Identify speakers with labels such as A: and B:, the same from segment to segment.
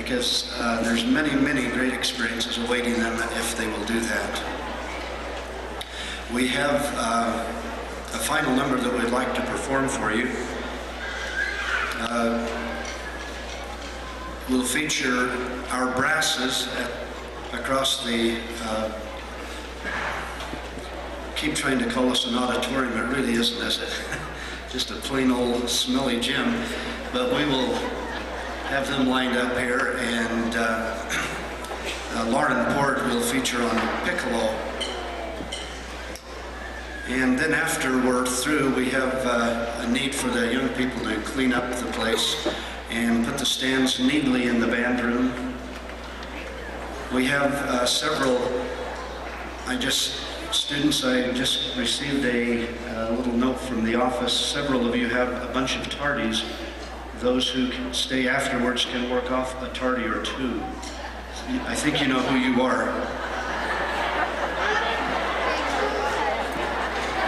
A: because there's many, many great experiences awaiting them if they will do that. We have a final number that we'd like to perform for you. We'll feature our brasses across the, keep trying to call us an auditorium, it really isn't, is it? Just a plain old smelly gym. But we will have them lined up here, and Lauren Port will feature on piccolo. And then after we're through, we have a need for the young people to clean up the place and put the stands neatly in the band room. We have several, students, I just received a little note from the office. Several of you have a bunch of tardies. Those who can stay afterwards can work off a tardy or two. I think you know who you are.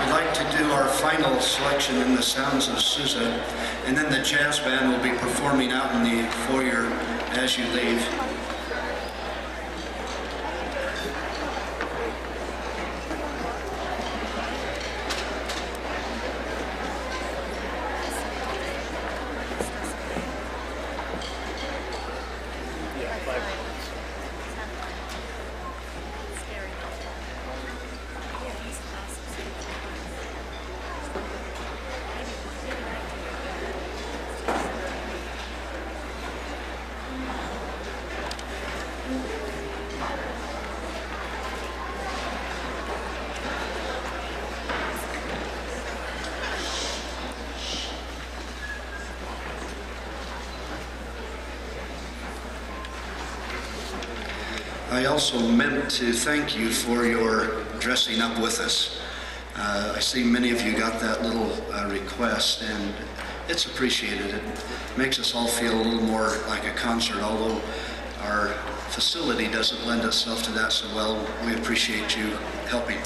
A: We'd like to do our final selection in the sounds of Sousa, and then the jazz band will be performing out in the foyer as you leave. I also meant to thank you for your dressing up with us. I see many of you got that little request, and it's appreciated. It makes us all feel a little more like a concert, although our facility doesn't lend itself to that so well. We appreciate you helping.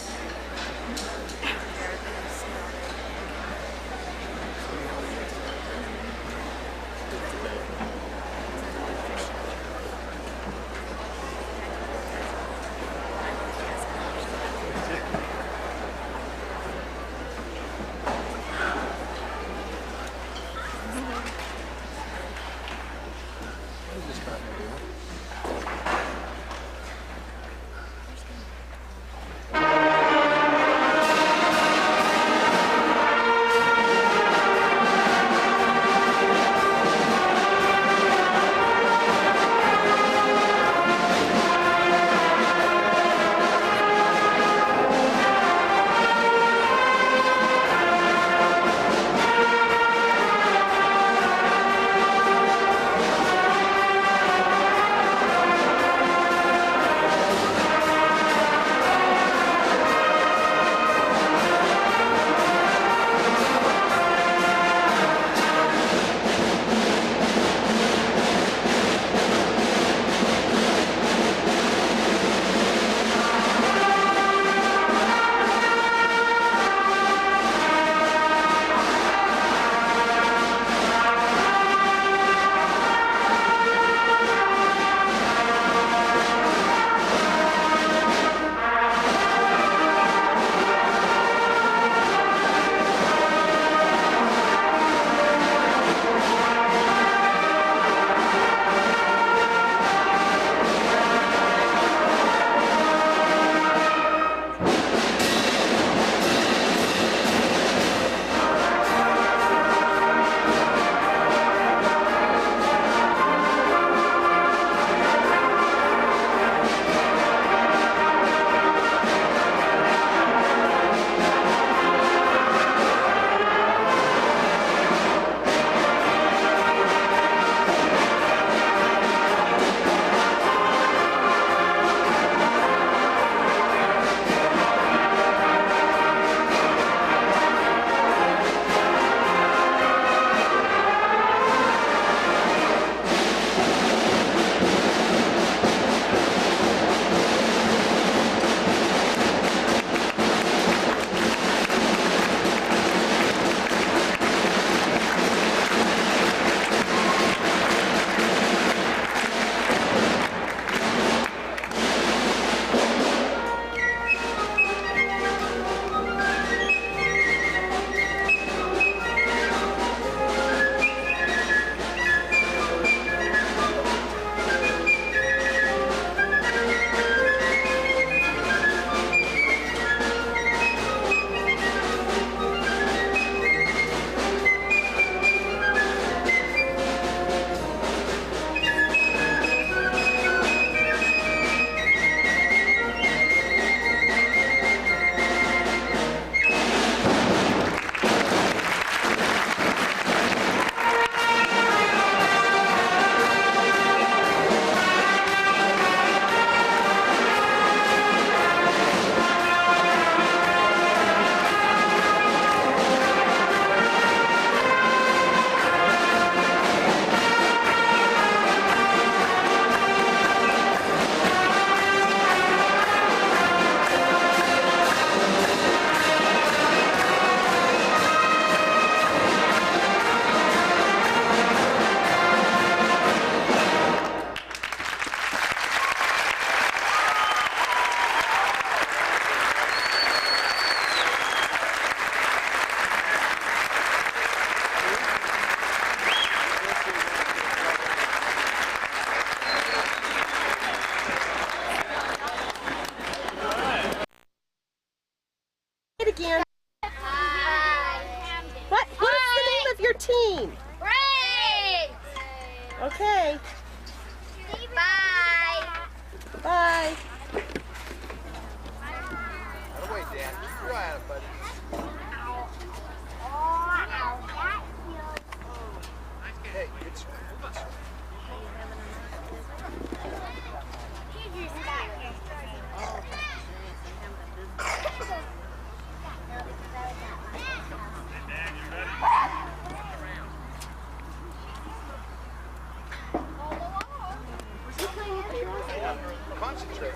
B: there.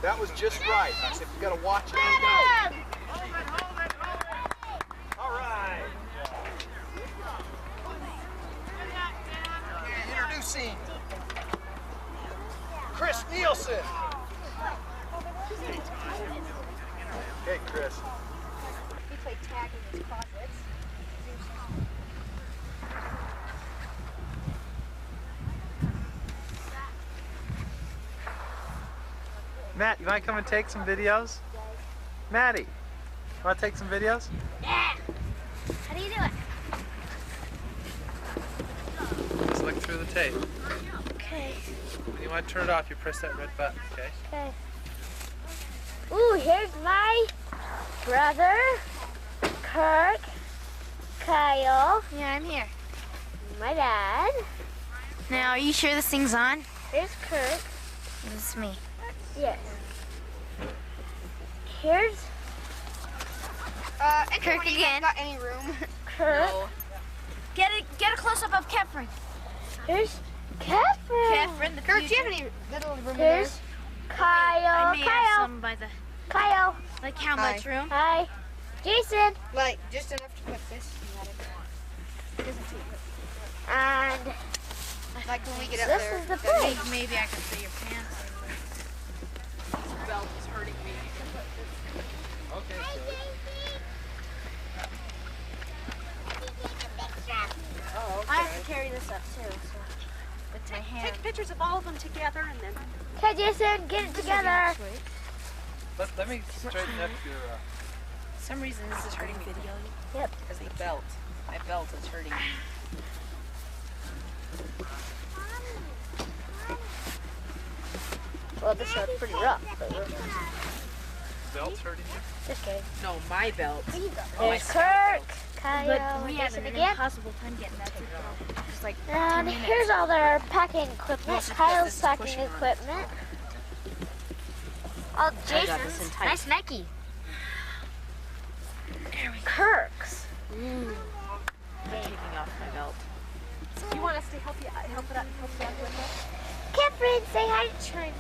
B: That was just right. I said, we got to watch it. All right. Introducing Chris Nielsen. Hey, Chris.
C: We play tag in his closets.
D: Matt, you want to come and take some videos? Maddie, you want to take some videos?
C: Yeah. How do you do it?
D: Just look through the tape.
C: Okay.
D: When you want to turn it off, you press that red button, okay?
C: Okay. Ooh, here's my brother, Kirk, Kyle. Yeah, I'm here. My dad.
E: Now, are you sure this thing's on?
C: Here's Kirk.
E: This is me.
C: Yes. Here's
E: Kirk again.
C: got any room. Kirk.
E: No. Get a close up of Keph.
C: Here's Catherine.
E: Keph, the
C: Kirk, do you have any little room there? Here's Kyle.
E: I may have some by the.
C: Kyle.
E: Like how much room?
C: Hi. Jason.
F: Like, just enough to put this.
C: And
F: Like when we get up
C: this
F: there.
C: is the place.
E: Maybe I can see your pants.
F: Belt is hurting me.
D: Okay,
C: I have to carry this up too. So.
E: With my hand.
F: Take pictures of all of them together and then.
C: Okay, Jason, get it together.
D: Let me straighten up your...
E: For some reason, this is hurting me.
C: Yep.
F: Because the belt. My belt is hurting me.
C: Well, this one's pretty rough. But
D: belt's hurting you?
C: just kidding.
F: No, my belt.
C: There's Kirk, Kyle,
E: But we had
C: Jason
E: an
C: again.
E: impossible time getting that taken off. Just like 10
C: And
E: minutes.
C: here's all their packing equipment.
F: This
C: Kyle's
F: is
C: packing
F: pushing on.
C: equipment. Oh,
F: this in
C: Jason's.
F: tight.
C: Nice Nike. Kirk's.
F: I'm taking off my belt.
C: You want us to help you out with this? Catherine, say hi to Trin.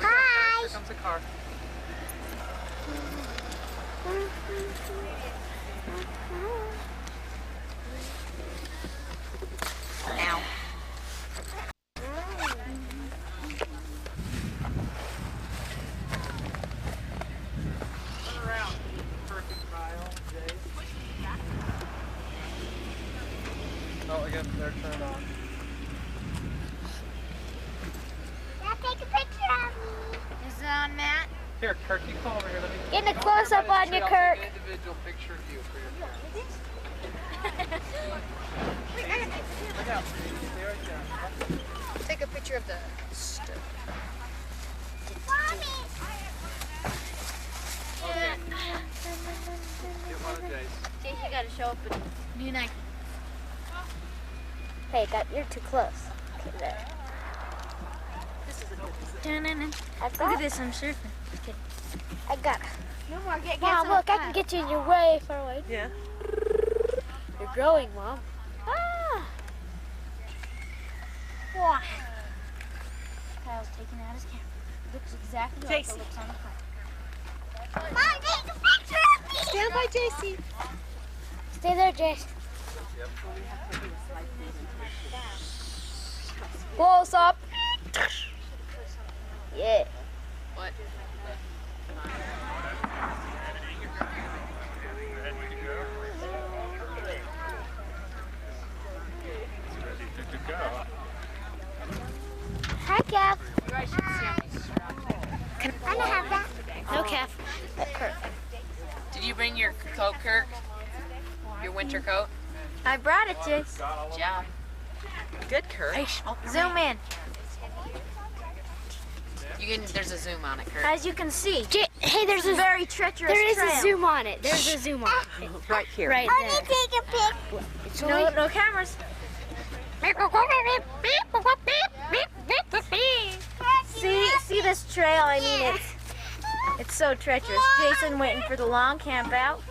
C: Hi.
D: Here comes a car.
F: Now.
D: Turn around. Perfect Kyle, Jay. Oh, I guess they're turned on.
C: Now take a picture of me.
E: Is it on, Matt?
D: Here, Kirk, you come over here. Let me...
C: Getting a close-up on you, Kirk.
D: Take an individual picture of you for your parents. Look out. Stay right there.
F: Take a picture of the stuff.
D: Okay. Get one of Jay's.
E: Jake, you gotta show up a new Nike.
C: Hey, you're too close. Okay, there.
E: Dun-dun-dun.
C: I've
E: Look at
C: got.
E: this, I'm surfing. Just kidding.
C: I got.
E: No more, get
C: Mom, look, I can get you in your way far away.
F: Yeah.
C: You're growing, Mom. Ah.
E: Why? Kyle's taking out his camera. Looks exactly like
F: Jason.
E: it looks on the front.
C: Mom, take a picture of me.
F: Stand by JC.
C: Stay there, Jace. Close up. Yeah.
F: What?
C: Hi, Keph.
F: You guys should see how many straps.
C: Can I have that?
E: No, Keph.
F: Did you bring your coat, Kirk? Your winter coat?
E: I brought it, Jace.
F: Good job. Good, Kirk.
E: Zoom in.
F: You can. There's a zoom on it, Kirk.
E: As you can see,
C: Hey, there's a
E: very treacherous
C: there is
E: trail.
C: a zoom on it. There's a zoom on it.
F: Right here.
C: Right there. Take a pic.
E: No cameras. See this trail? I mean, it's so treacherous. Jason waiting for the long camp out,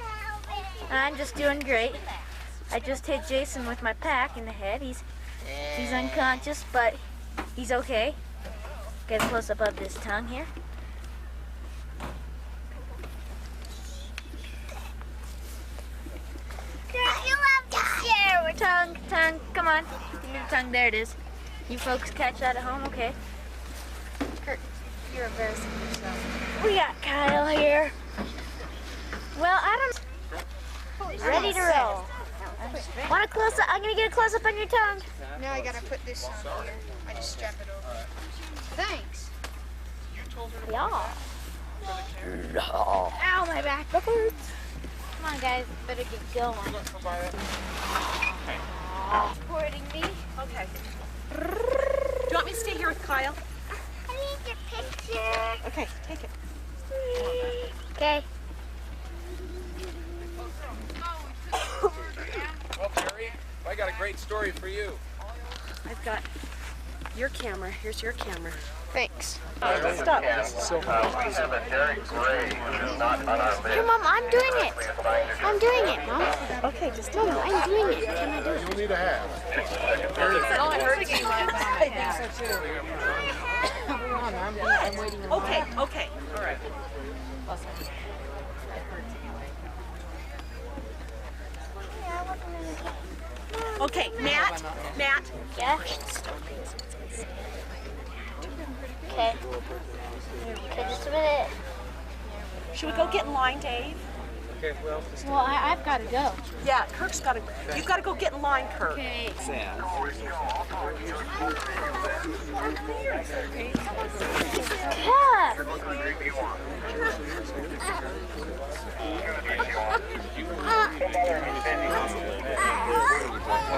E: and I'm just doing great. I just hit Jason with my pack in the head. He's unconscious, but he's okay. Get a close up of this tongue here.
C: You love to share with
E: Tongue, come on. Give me the tongue, there it is. You folks catch that at home, okay? Kurt, you're embarrassing yourself. We got Kyle here. Well, Adam's ready to roll. Want a close up? I'm gonna get a close up on your tongue.
G: Now I gotta put this on here. I just strap it over. Thanks.
E: Yeah. Ow, my back hurts. Come on, guys, better get going. Supporting me.
G: Okay. Do you want me to stay here with Kyle?
C: I need a picture.
G: Okay, take it.
E: Okay.
B: Well, Terry, I got a great story for you.
G: I've got your camera. Here's your camera. Thanks.
C: Stop.
H: We have a Derek Gray who is not on our list.
C: Here, Mom, I'm doing it. I'm doing it, Mom.
G: Okay, just
C: Mom, I'm doing it. Can I do it?
H: You'll need a half.
G: Okay, okay. All right. Okay, Matt.
E: Yeah? Okay. Okay, just a minute.
G: Should we go get in line, Dave?
B: Okay, well,
E: Well, I've got to go.
G: Yeah, Kirk's gotta. You've got to go get in line, Kirk.
E: Okay.
B: Sam.
E: Yeah.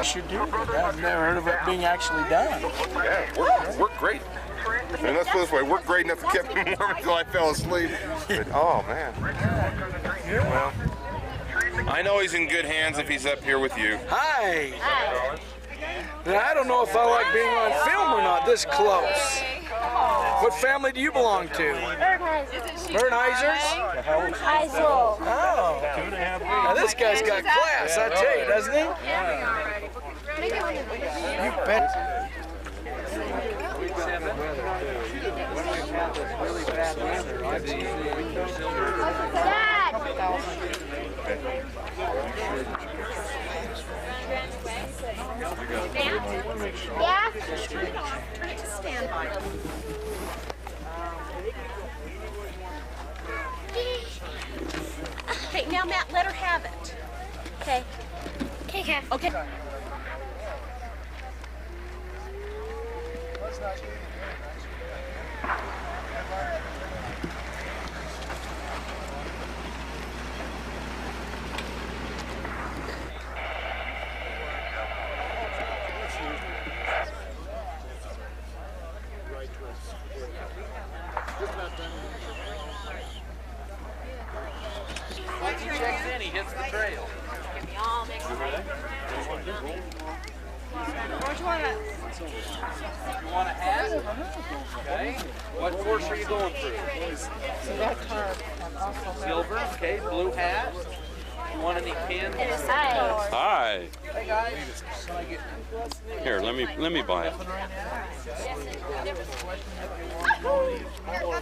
I: Should do it. I've never heard of it being actually done.
H: Yeah, worked great. And let's put it this way, worked great enough to keep me warm until I fell asleep. But, oh, man. Well, I know he's in good hands if he's up here with you.
I: Hi. Now, I don't know if I like being on film or not this close. What family do you belong to? Bernheisers?
E: Heisel.
I: Oh. Now this guy's got class, I tell you, doesn't he? You bet.
E: Dad. Yeah?
G: Stand by. Okay, now Matt, let her have it.
E: Okay. Okay, Keph.
G: Okay.
B: Once he checks in, he hits the trail. You want a hat? Okay. What course are you going through? Silver. Okay. Blue hat. You want any pins?
J: Hi. Here, let me buy it.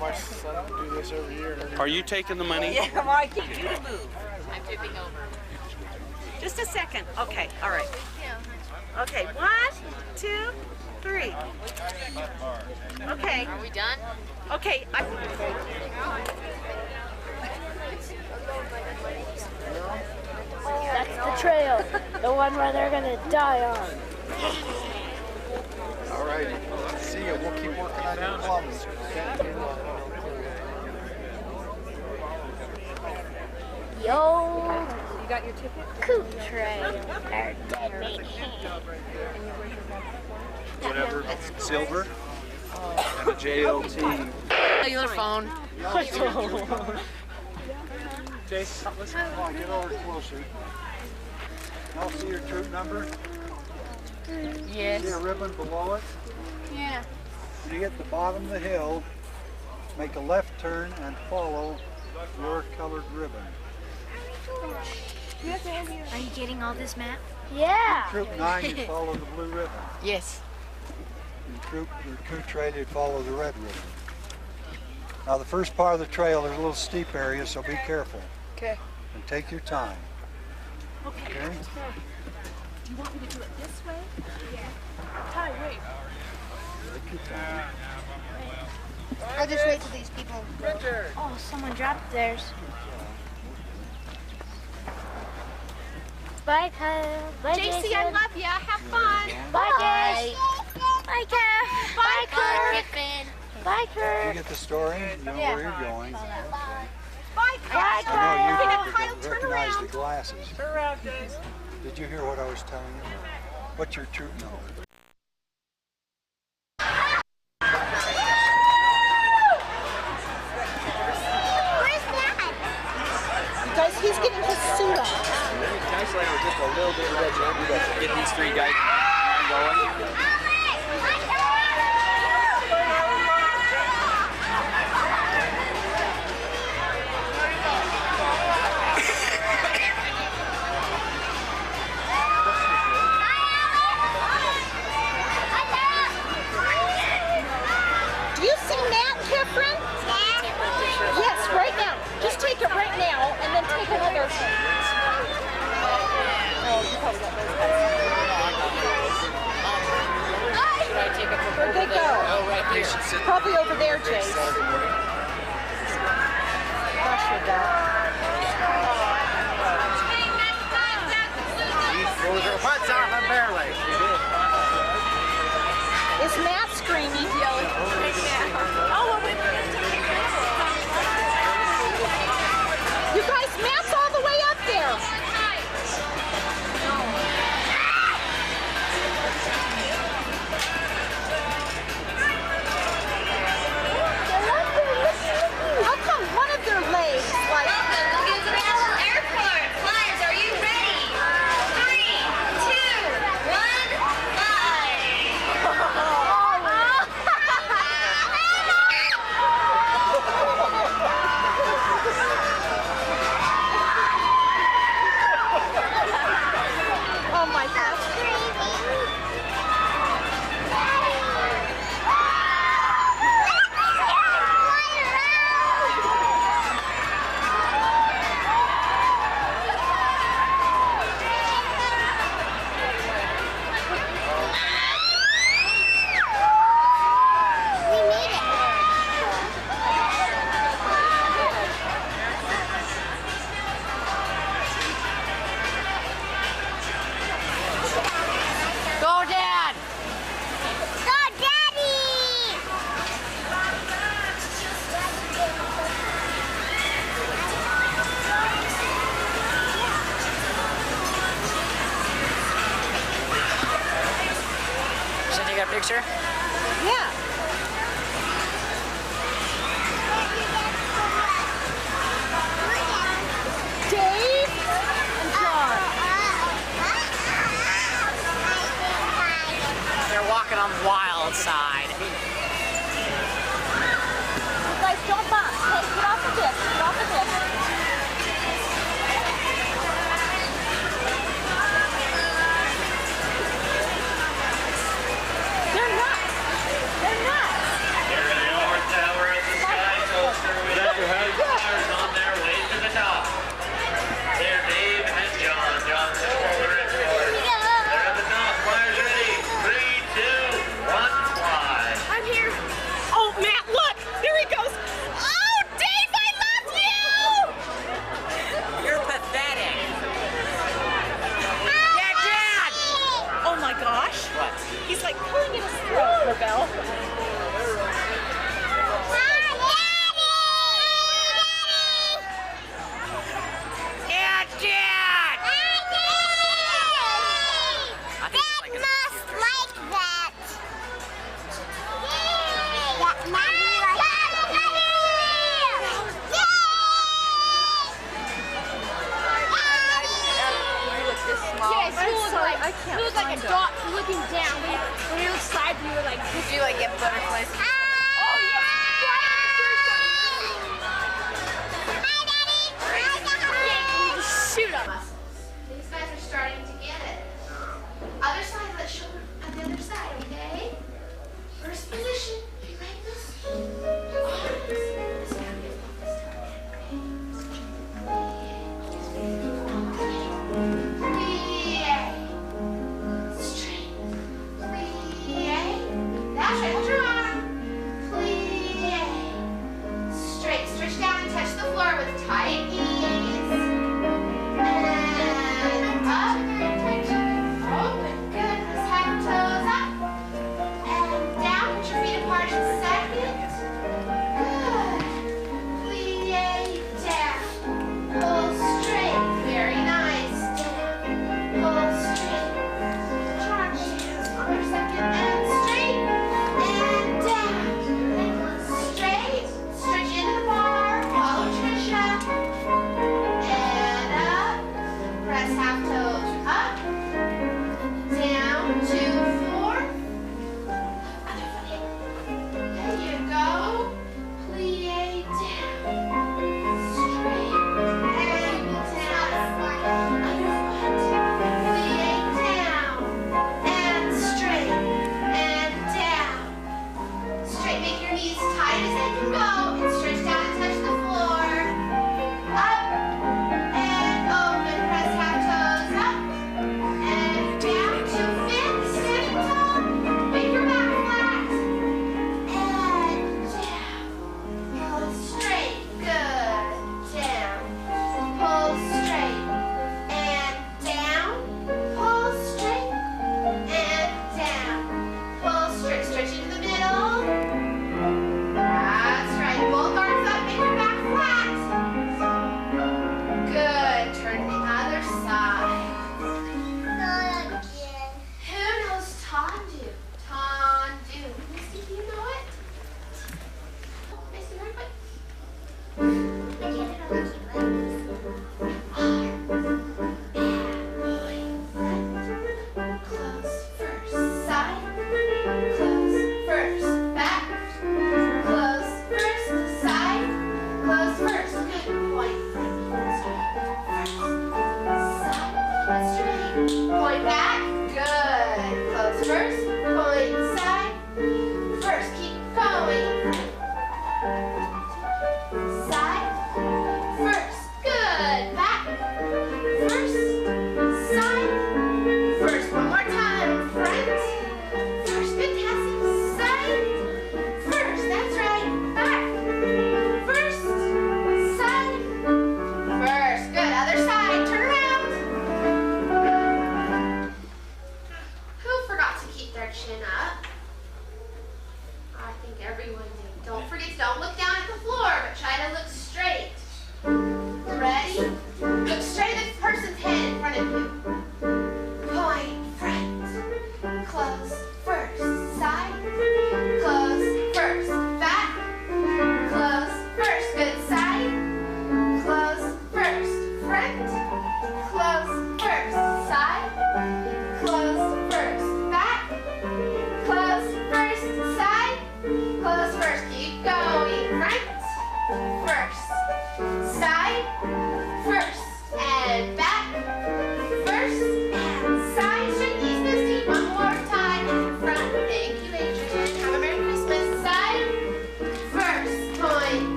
I: My son do this every year.
J: Are you taking the money?
G: Yeah, Mike, you do the move. I'm tipping over. Just a second. Okay, all right. Okay, 1, 2, 3. Okay.
F: Are we done?
G: Okay.
E: That's the trail. The one where they're going to die on.
B: All right. See you. We'll keep working on your plums.
E: Yo.
G: You got your ticket?
E: Coot trail.
B: Whatever. Silver. And a JLT.
F: Cellular phone.
B: Jason, listen.
I: Come on, get over closer.
B: Y'all see your troop number?
F: Yes.
B: See a ribbon below it?
F: Yeah.
B: See at the bottom of the hill, make a left turn and follow your colored ribbon.
E: Are you getting all this, Matt? Yeah.
B: Troop 9, you follow the blue ribbon.
F: Yes.
B: troop, your crew trail, you'd follow the red ribbon. Now the first part of the trail, there's a little steep area, so be careful.
G: Okay.
B: And take your time.
G: Okay.
B: Okay?
G: Do you want me to do it this way? Yeah. Ty, wait.
B: Take your time.
C: I'll just wait till these people go.
E: Oh, someone dropped theirs. Bye, Kyle. Bye,
C: JC,
E: Jason.
C: I love ya. Have fun.
E: Bye, Jess. Bye, Keph. Bye, Kurt. Bye,
B: Did you
E: Kurt.
B: get the story? You know where you're going.
C: Bye,
E: Bye,
C: Kyle.
B: I know you
E: Kurt.
C: Kyle, turn
B: recognize
C: around.
B: the glasses.
G: Turn around, guys.
B: Did you hear what I was telling you? What's your troop number?
C: Where's Dad?
G: Guys, he's getting his suit on.
D: Just a little bit of get these three guys going.
G: Do you see Matt, Keph? Yes, right now. Just take it right now, and then take another. Oh, you probably got those guys. Where'd they go?
F: Oh, right here.
G: Probably over there, Jace. Gosh, you're dumb.
D: What's off of Ballet?
G: Is Matt screaming? Yelling. You guys, Matt's all the way up there. How come one of their legs, like...
C: Airport. Flyers, are you ready? 3, 2, 1,
G: Oh my gosh.
C: We made it.
F: Go, Dad!
C: Go, Daddy!
F: Should I take a picture?
G: Yeah. Dave and John.
F: They're walking on the wild side.
G: You guys don't bump. Hey, get off of this. Get off of this. They're nuts. They're nuts.
K: They're in the North Tower of the Sky Coaster with flyers on their way to the top. They're Dave and John. John's in the red corner. They're at the top. Flyers ready. 3, 2, 1, fly.
G: I'm here. Oh, Matt, look. There he goes. Ah!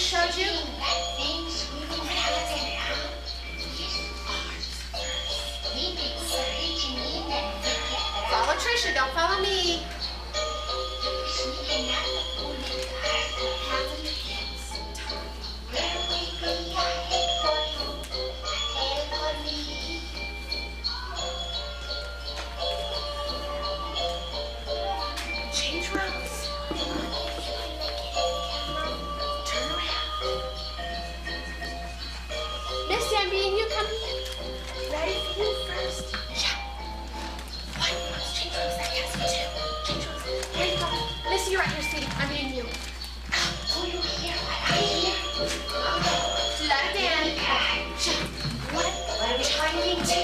C: showed you? Follow Trisha, don't follow me. Change routes. Turn around. Miss Amby, and you come here. Ready for you first? Yeah. One. Let's change routes. That has me too. Change routes. Here you go. Missy, you're right here, sweetie. I'm being you. Oh, you hear what I hear? Do that again. What are we trying to?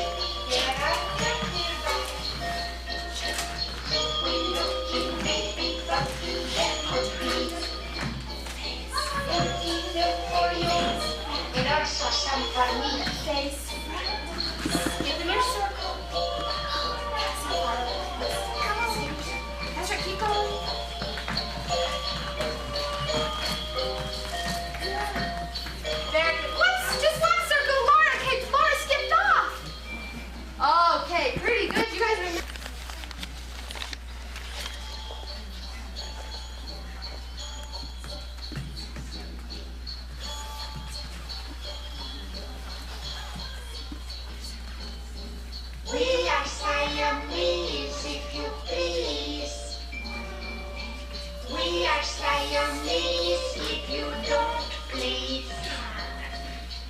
C: Face front. Give them your circle. That's right, keep going. Very good. What's just one circle, Laura? Okay, Laura skipped off. Okay, pretty good. You guys are. We are Siamese, if you please. We are Siamese, if you don't please.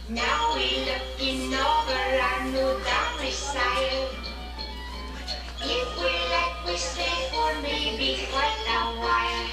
C: Now we're looking over our new domicile. If we like, we stay for maybe quite a while.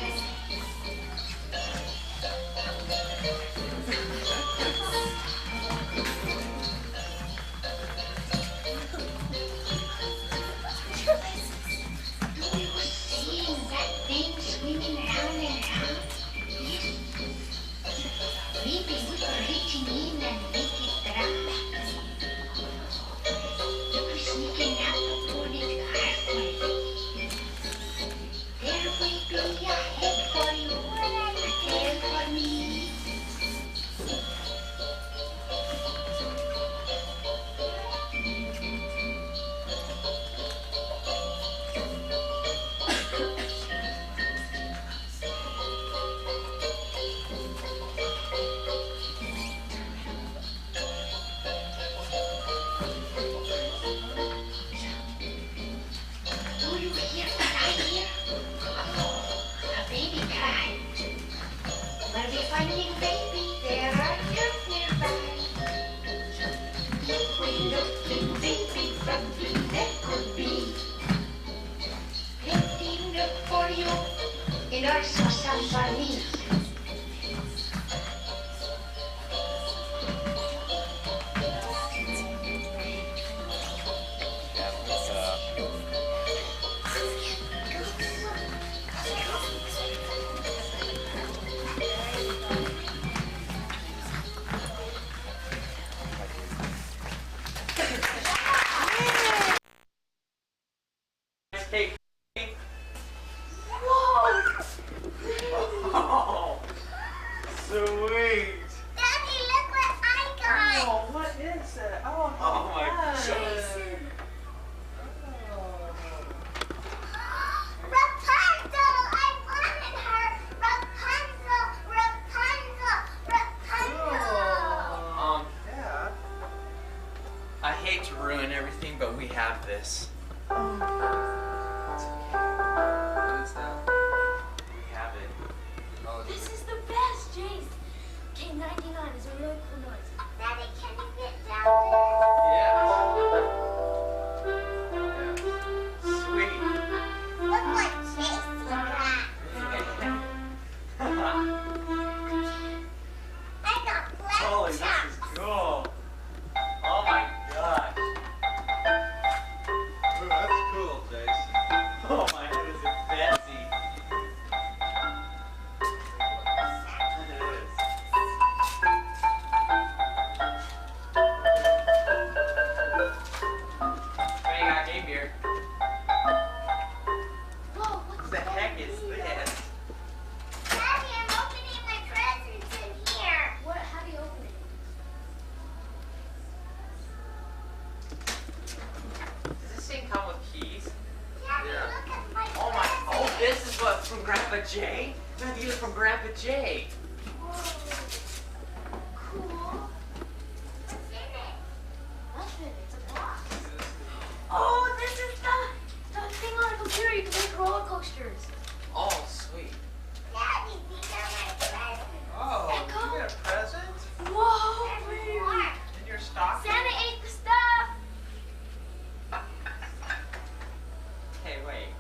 F: Grandpa Jay? Matthew, you're from Grandpa Jay.
C: Cool. What's in it? Nothing. It's a box.
E: Oh, this is the thing on a computer. You can make roller coasters.
F: Oh, sweet.
C: Daddy, these are my presents.
D: Oh,
E: Echo?
D: you got a present?
E: Whoa,
C: There's
E: baby.
C: more.
D: In your stocking?
E: Santa ate the stuff.
F: Hey, wait.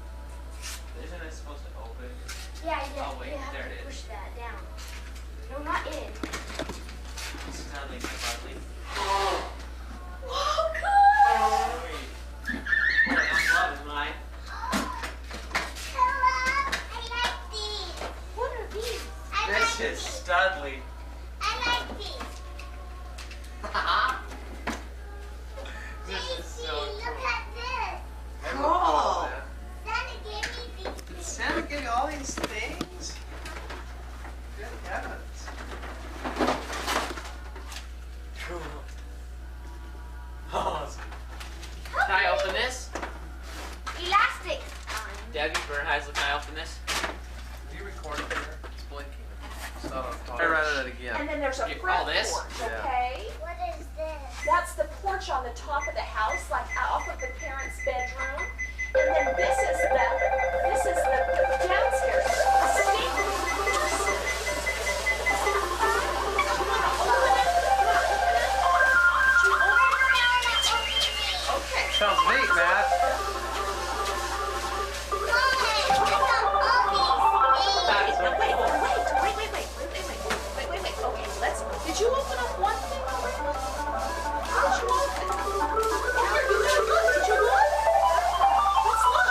F: Isn't it supposed to open?
E: Yeah,
F: Oh, wait,
E: you have
F: there
E: to
F: it is.
E: push that down. No, not in.
F: This is not like my Bartley.
E: Whoa, cool.
F: Wait. Boy, I'm loving mine.
C: Hello. I like these.
E: What are these?
C: I
F: This
C: like
F: is
C: these.
F: Studley.
C: I like these.
F: This is
C: Casey,
F: so
C: look
F: cool.
C: at this.
F: Cool.
C: Santa gave me these.
D: Did Santa give you all these things? Good heavens.
F: Cool. Awesome. Can I open this?
E: Elastic.
F: Debbie Bernheisel, can I open this?
D: Are you recording here?
F: It's blinking.
D: So, I read it again.
G: And then there's a
F: You
G: front
F: call this?
G: porch,
D: Yeah.
G: okay?
C: What is this?
G: That's the porch on the top of the house, like off of the parents' bedroom. And then this is the downstairs escape. Okay.
D: Sounds neat, Matt.
G: Wait. Okay, did you open up one thing already? What did you open? Here, you gotta look. Did you look? Let's look.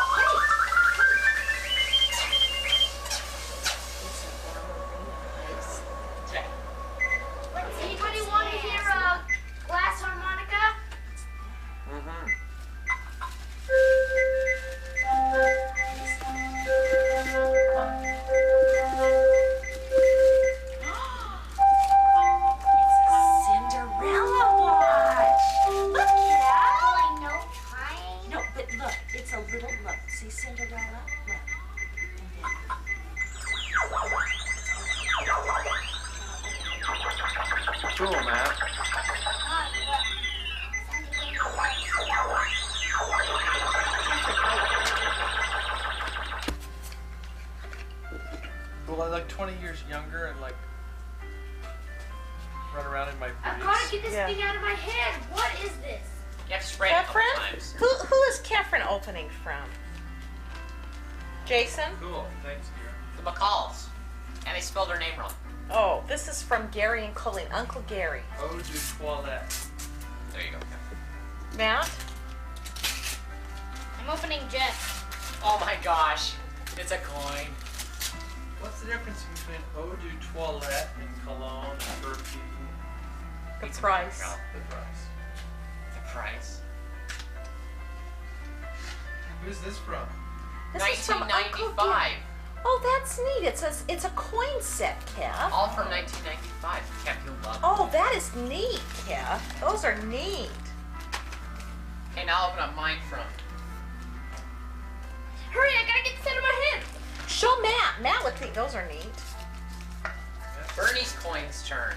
E: Anybody want to hear a glass harmonica?
D: Mm-hmm.
G: Cinderella watch. Look, Keph.
C: I know time.
G: No, but look, it's a little look. See Cinderella? Look.
D: Cool, Matt. Well, I look 20 years younger and like run around in my
E: I've
D: briefs.
E: got to get this thing out of my head. What is this?
F: You have to spray it a couple
G: Keph?
F: times.
G: Who is Keph opening from? Jason?
D: Cool, thanks, dear.
F: The McCalls. And they spelled her name wrong.
G: Oh, this is from Gary and Colleen. Uncle Gary.
D: Eau de toilette.
F: There you go.
G: Matt?
E: I'm opening Jeff.
F: Oh my gosh. It's a coin.
D: What's the difference between eau de toilette and cologne and perfume?
G: The
F: Pizza
G: price.
F: Montreal.
D: The price.
F: The price.
D: Who's this from?
G: This is from Uncle
F: 1995.
G: Gary. Oh, that's neat. It's a coin set, Keph.
F: All from 1995. Keph, you'll love it.
G: Oh, that is neat, Keph. Those are neat.
F: Okay, now I'll open up mine from.
E: Hurry, I gotta get this out of my hand.
G: Show Matt. Matt would think those are neat.
F: Bernie's coin's turn.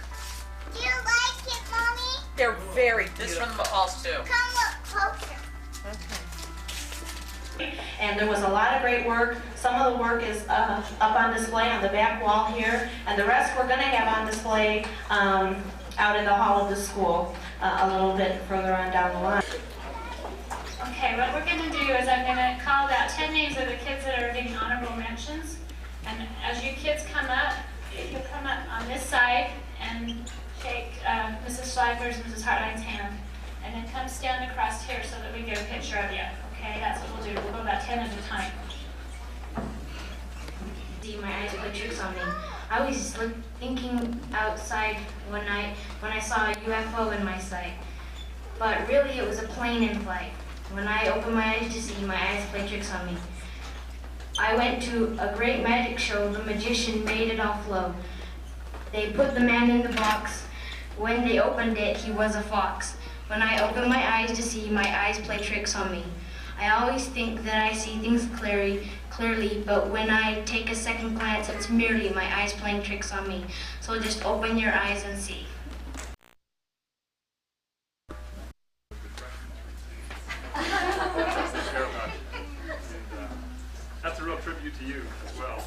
C: Do you like it, Mommy?
G: They're very
F: This
G: beautiful.
F: from the McCalls too.
C: Come look closer.
L: And there was a lot of great work. Some of the work is up on display on the back wall here, and the rest we're going to have on display out in the hall of the school a little bit further on down the line.
M: Okay, what we're going to do is I'm going to call out 10 names of the kids that are getting honorable mentions. And as you kids come up, if you'll come up on this side and shake Mrs. Schleifer's and Mrs. Hartline's hand, and then come stand across here so that we get a picture of you. Okay, that's what we'll do. We'll go about 10 at a time.
L: See my eyes play tricks on me. I was thinking outside one night when I saw a UFO in my sight. But really it was a plane in flight. When I opened my eyes to see, my eyes play tricks on me. I went to a great magic show. The magician made it all flow. They put the man in the box. When they opened it, he was a fox. When I opened my eyes to see, my eyes play tricks on me. I always think that I see things clearly, but when I take a second glance, it's merely my eyes playing tricks on me. So just open your eyes and see.
N: That's a real tribute to you as well.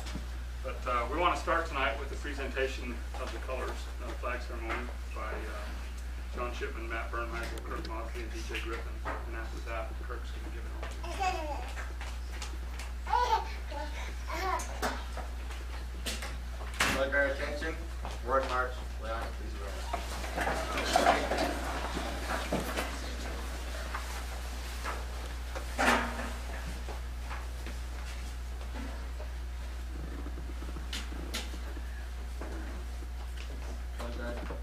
N: But we want to start tonight with the presentation of the colors flag ceremony by John Shipman, Matt Bernheisel, Kirk Motley, and DJ Griffin. And after that, Kirk's going to give it on.
O: Flag guard attention. Word march. Leon, please rise.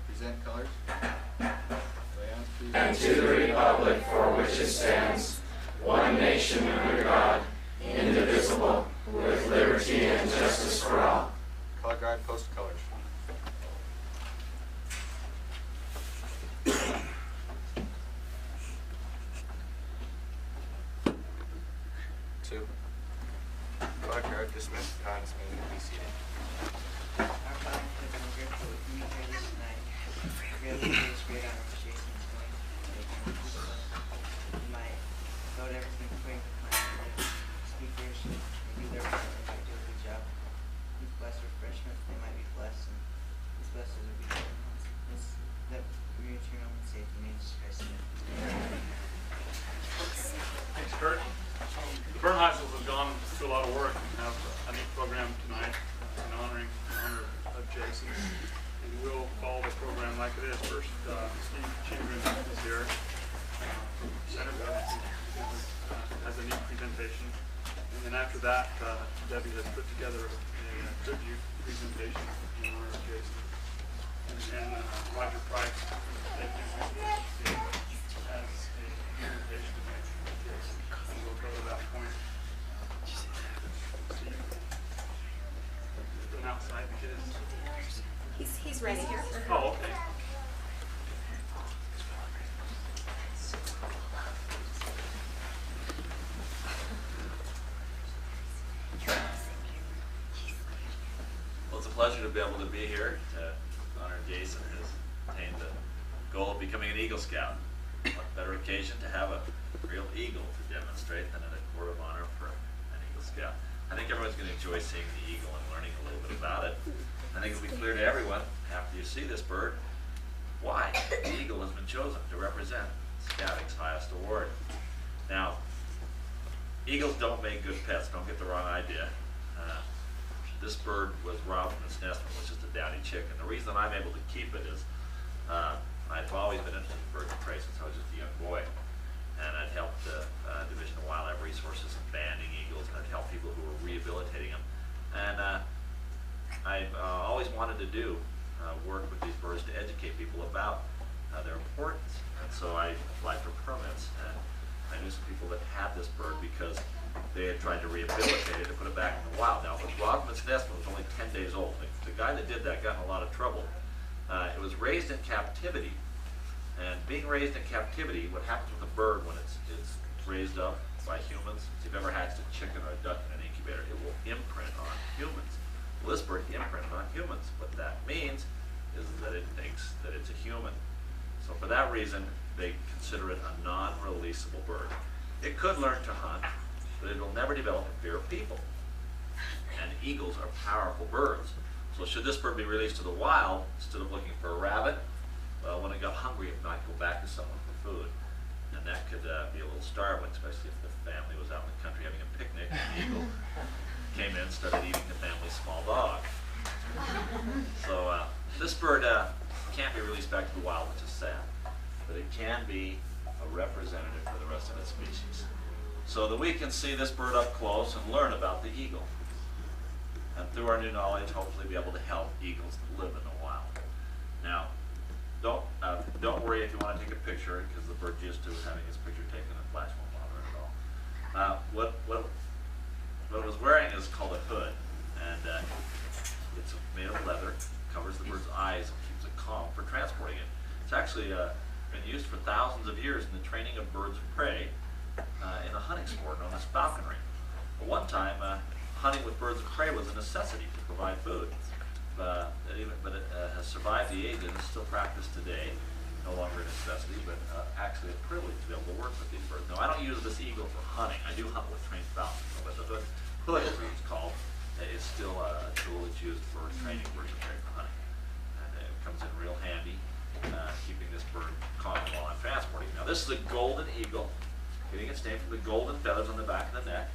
O: Present colors.
P: And to the republic for which it stands, one nation under God, indivisible, with liberty and justice for all.
O: Color guard, post colors. Two. Color guard dismissed. Congressman, be seated.
N: Thanks, Kurt. The Bernheisels have gone through a lot of work and have a neat program tonight in honor of Jason. And we'll follow the program like it is. First, Steve Chingren is here. Senator has a neat presentation. And then after that, Debbie has put together a tribute presentation in honor of Jason. And then Roger Price has a presentation to make of Jason. And we'll go to that point. Steve, been outside the kids.
G: He's ready here.
N: Oh, okay.
Q: Well, it's a pleasure to be able to be here to honor Jason, who has attained the goal of becoming an Eagle Scout. What better occasion to have a real eagle to demonstrate than at a court of honor for an Eagle Scout. I think everyone's going to enjoy seeing the eagle and learning a little bit about it. I think it'll be clear to everyone, after you see this bird, why the eagle has been chosen to represent Scouting's highest award. Now, eagles don't make good pets, don't get the wrong idea. This bird was robbed from its nest when it was just a downy chick, and the reason I'm able to keep it is I've always been interested in birds of prey since I was just a young boy, and I'd helped the Division of Wildlife Resources in banding eagles, and I'd helped people who were rehabilitating them. And I've always wanted to do work with these birds to educate people about their importance. And so I applied for permits, and I knew some people that had this bird because they had tried to rehabilitate it and put it back in the wild. Now, it was robbed from its nest when it was only 10 days old. The guy that did that got in a lot of trouble. It was raised in captivity, and being raised in captivity, what happens with a bird when it's raised up by humans, if you've ever hatched a chicken or a duck in an incubator, it will imprint on humans. Well, this bird imprinted on humans. What that means is that it thinks that it's a human. So for that reason, they consider it a non-releasable bird. It could learn to hunt, but it will never develop a fear of people. And eagles are powerful birds. So should this bird be released to the wild, instead of looking for a rabbit, well, when it got hungry, it might go back to someone for food. And that could be a little startling, especially if the family was out in the country having a picnic and the eagle came in and started eating the family's small dog. So this bird can't be released back to the wild, which is sad. But it can be a representative for the rest of its species. So that we can see this bird up close and learn about the eagle. And through our new knowledge, hopefully be able to help eagles live in the wild. Now, don't worry if you want to take a picture, because the bird's used to having his picture taken and flash won't bother it at all. What it was wearing is called a hood, and it's made of leather, covers the bird's eyes and keeps it calm for transporting it. It's actually been used for thousands of years in the training of birds of prey in a hunting sport known as falconry. At one time, hunting with birds of prey was a necessity to provide food. But it has survived the ages and is still practiced today. No longer a necessity, but actually a privilege to be able to work with these birds. Now, I don't use this eagle for hunting. I do hunt with trained falcons, but the hood, as it's called, is still a tool that's used for training birds of prey for hunting. And it comes in real handy, keeping this bird calm while I'm transporting. Now, this is a golden eagle, getting its name from the golden feathers on the back of the neck.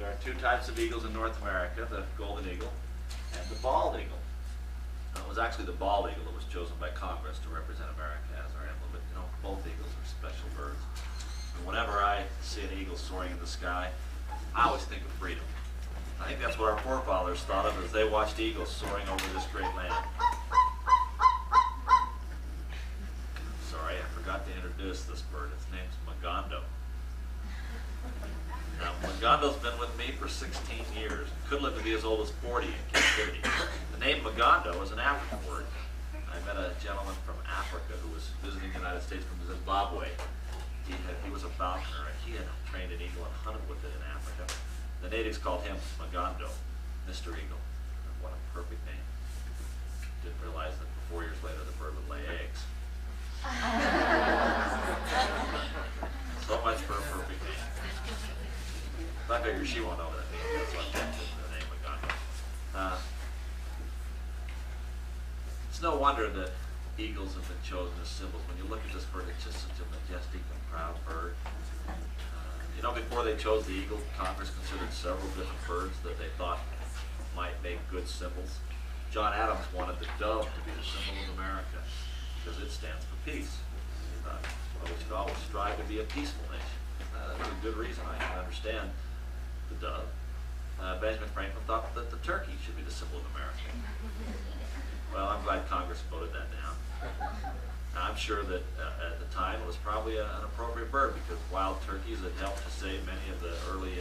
Q: There are two types of eagles in North America, the golden eagle and the bald eagle. It was actually the bald eagle that was chosen by Congress to represent America as our emblem, but you know, both eagles are special birds. And whenever I see an eagle soaring in the sky, I always think of freedom. I think that's what our forefathers thought of as they watched eagles soaring over this great land. Sorry, I forgot to introduce this bird. Its name's Mogondo. Now, Mogondo's been with me for 16 years and could live to be as old as 40 in captivity. The name Mogondo is an African word. I met a gentleman from Africa who was visiting the United States from Zimbabwe. He was a falconer, and he had trained an eagle and hunted with it in Africa. The natives called him Mogondo, Mr. Eagle. What a perfect name. Didn't realize that 4 years later the bird would lay eggs. So much for a perfect name. I figure she won't know that name. That's why I kept the name Mogondo. It's no wonder that eagles have been chosen as symbols. When you look at this bird, it's just such a majestic and proud bird. You know, before they chose the eagle, Congress considered several different birds that they thought might make good symbols. John Adams wanted the dove to be the symbol of America because it stands for peace. He thought, well, we should always strive to be a peaceful nation. That's a good reason. I can understand the dove. Benjamin Franklin thought that the turkey should be the symbol of America. Well, I'm glad Congress voted that down. I'm sure that at the time it was probably an appropriate bird because wild turkeys had helped to save many of the early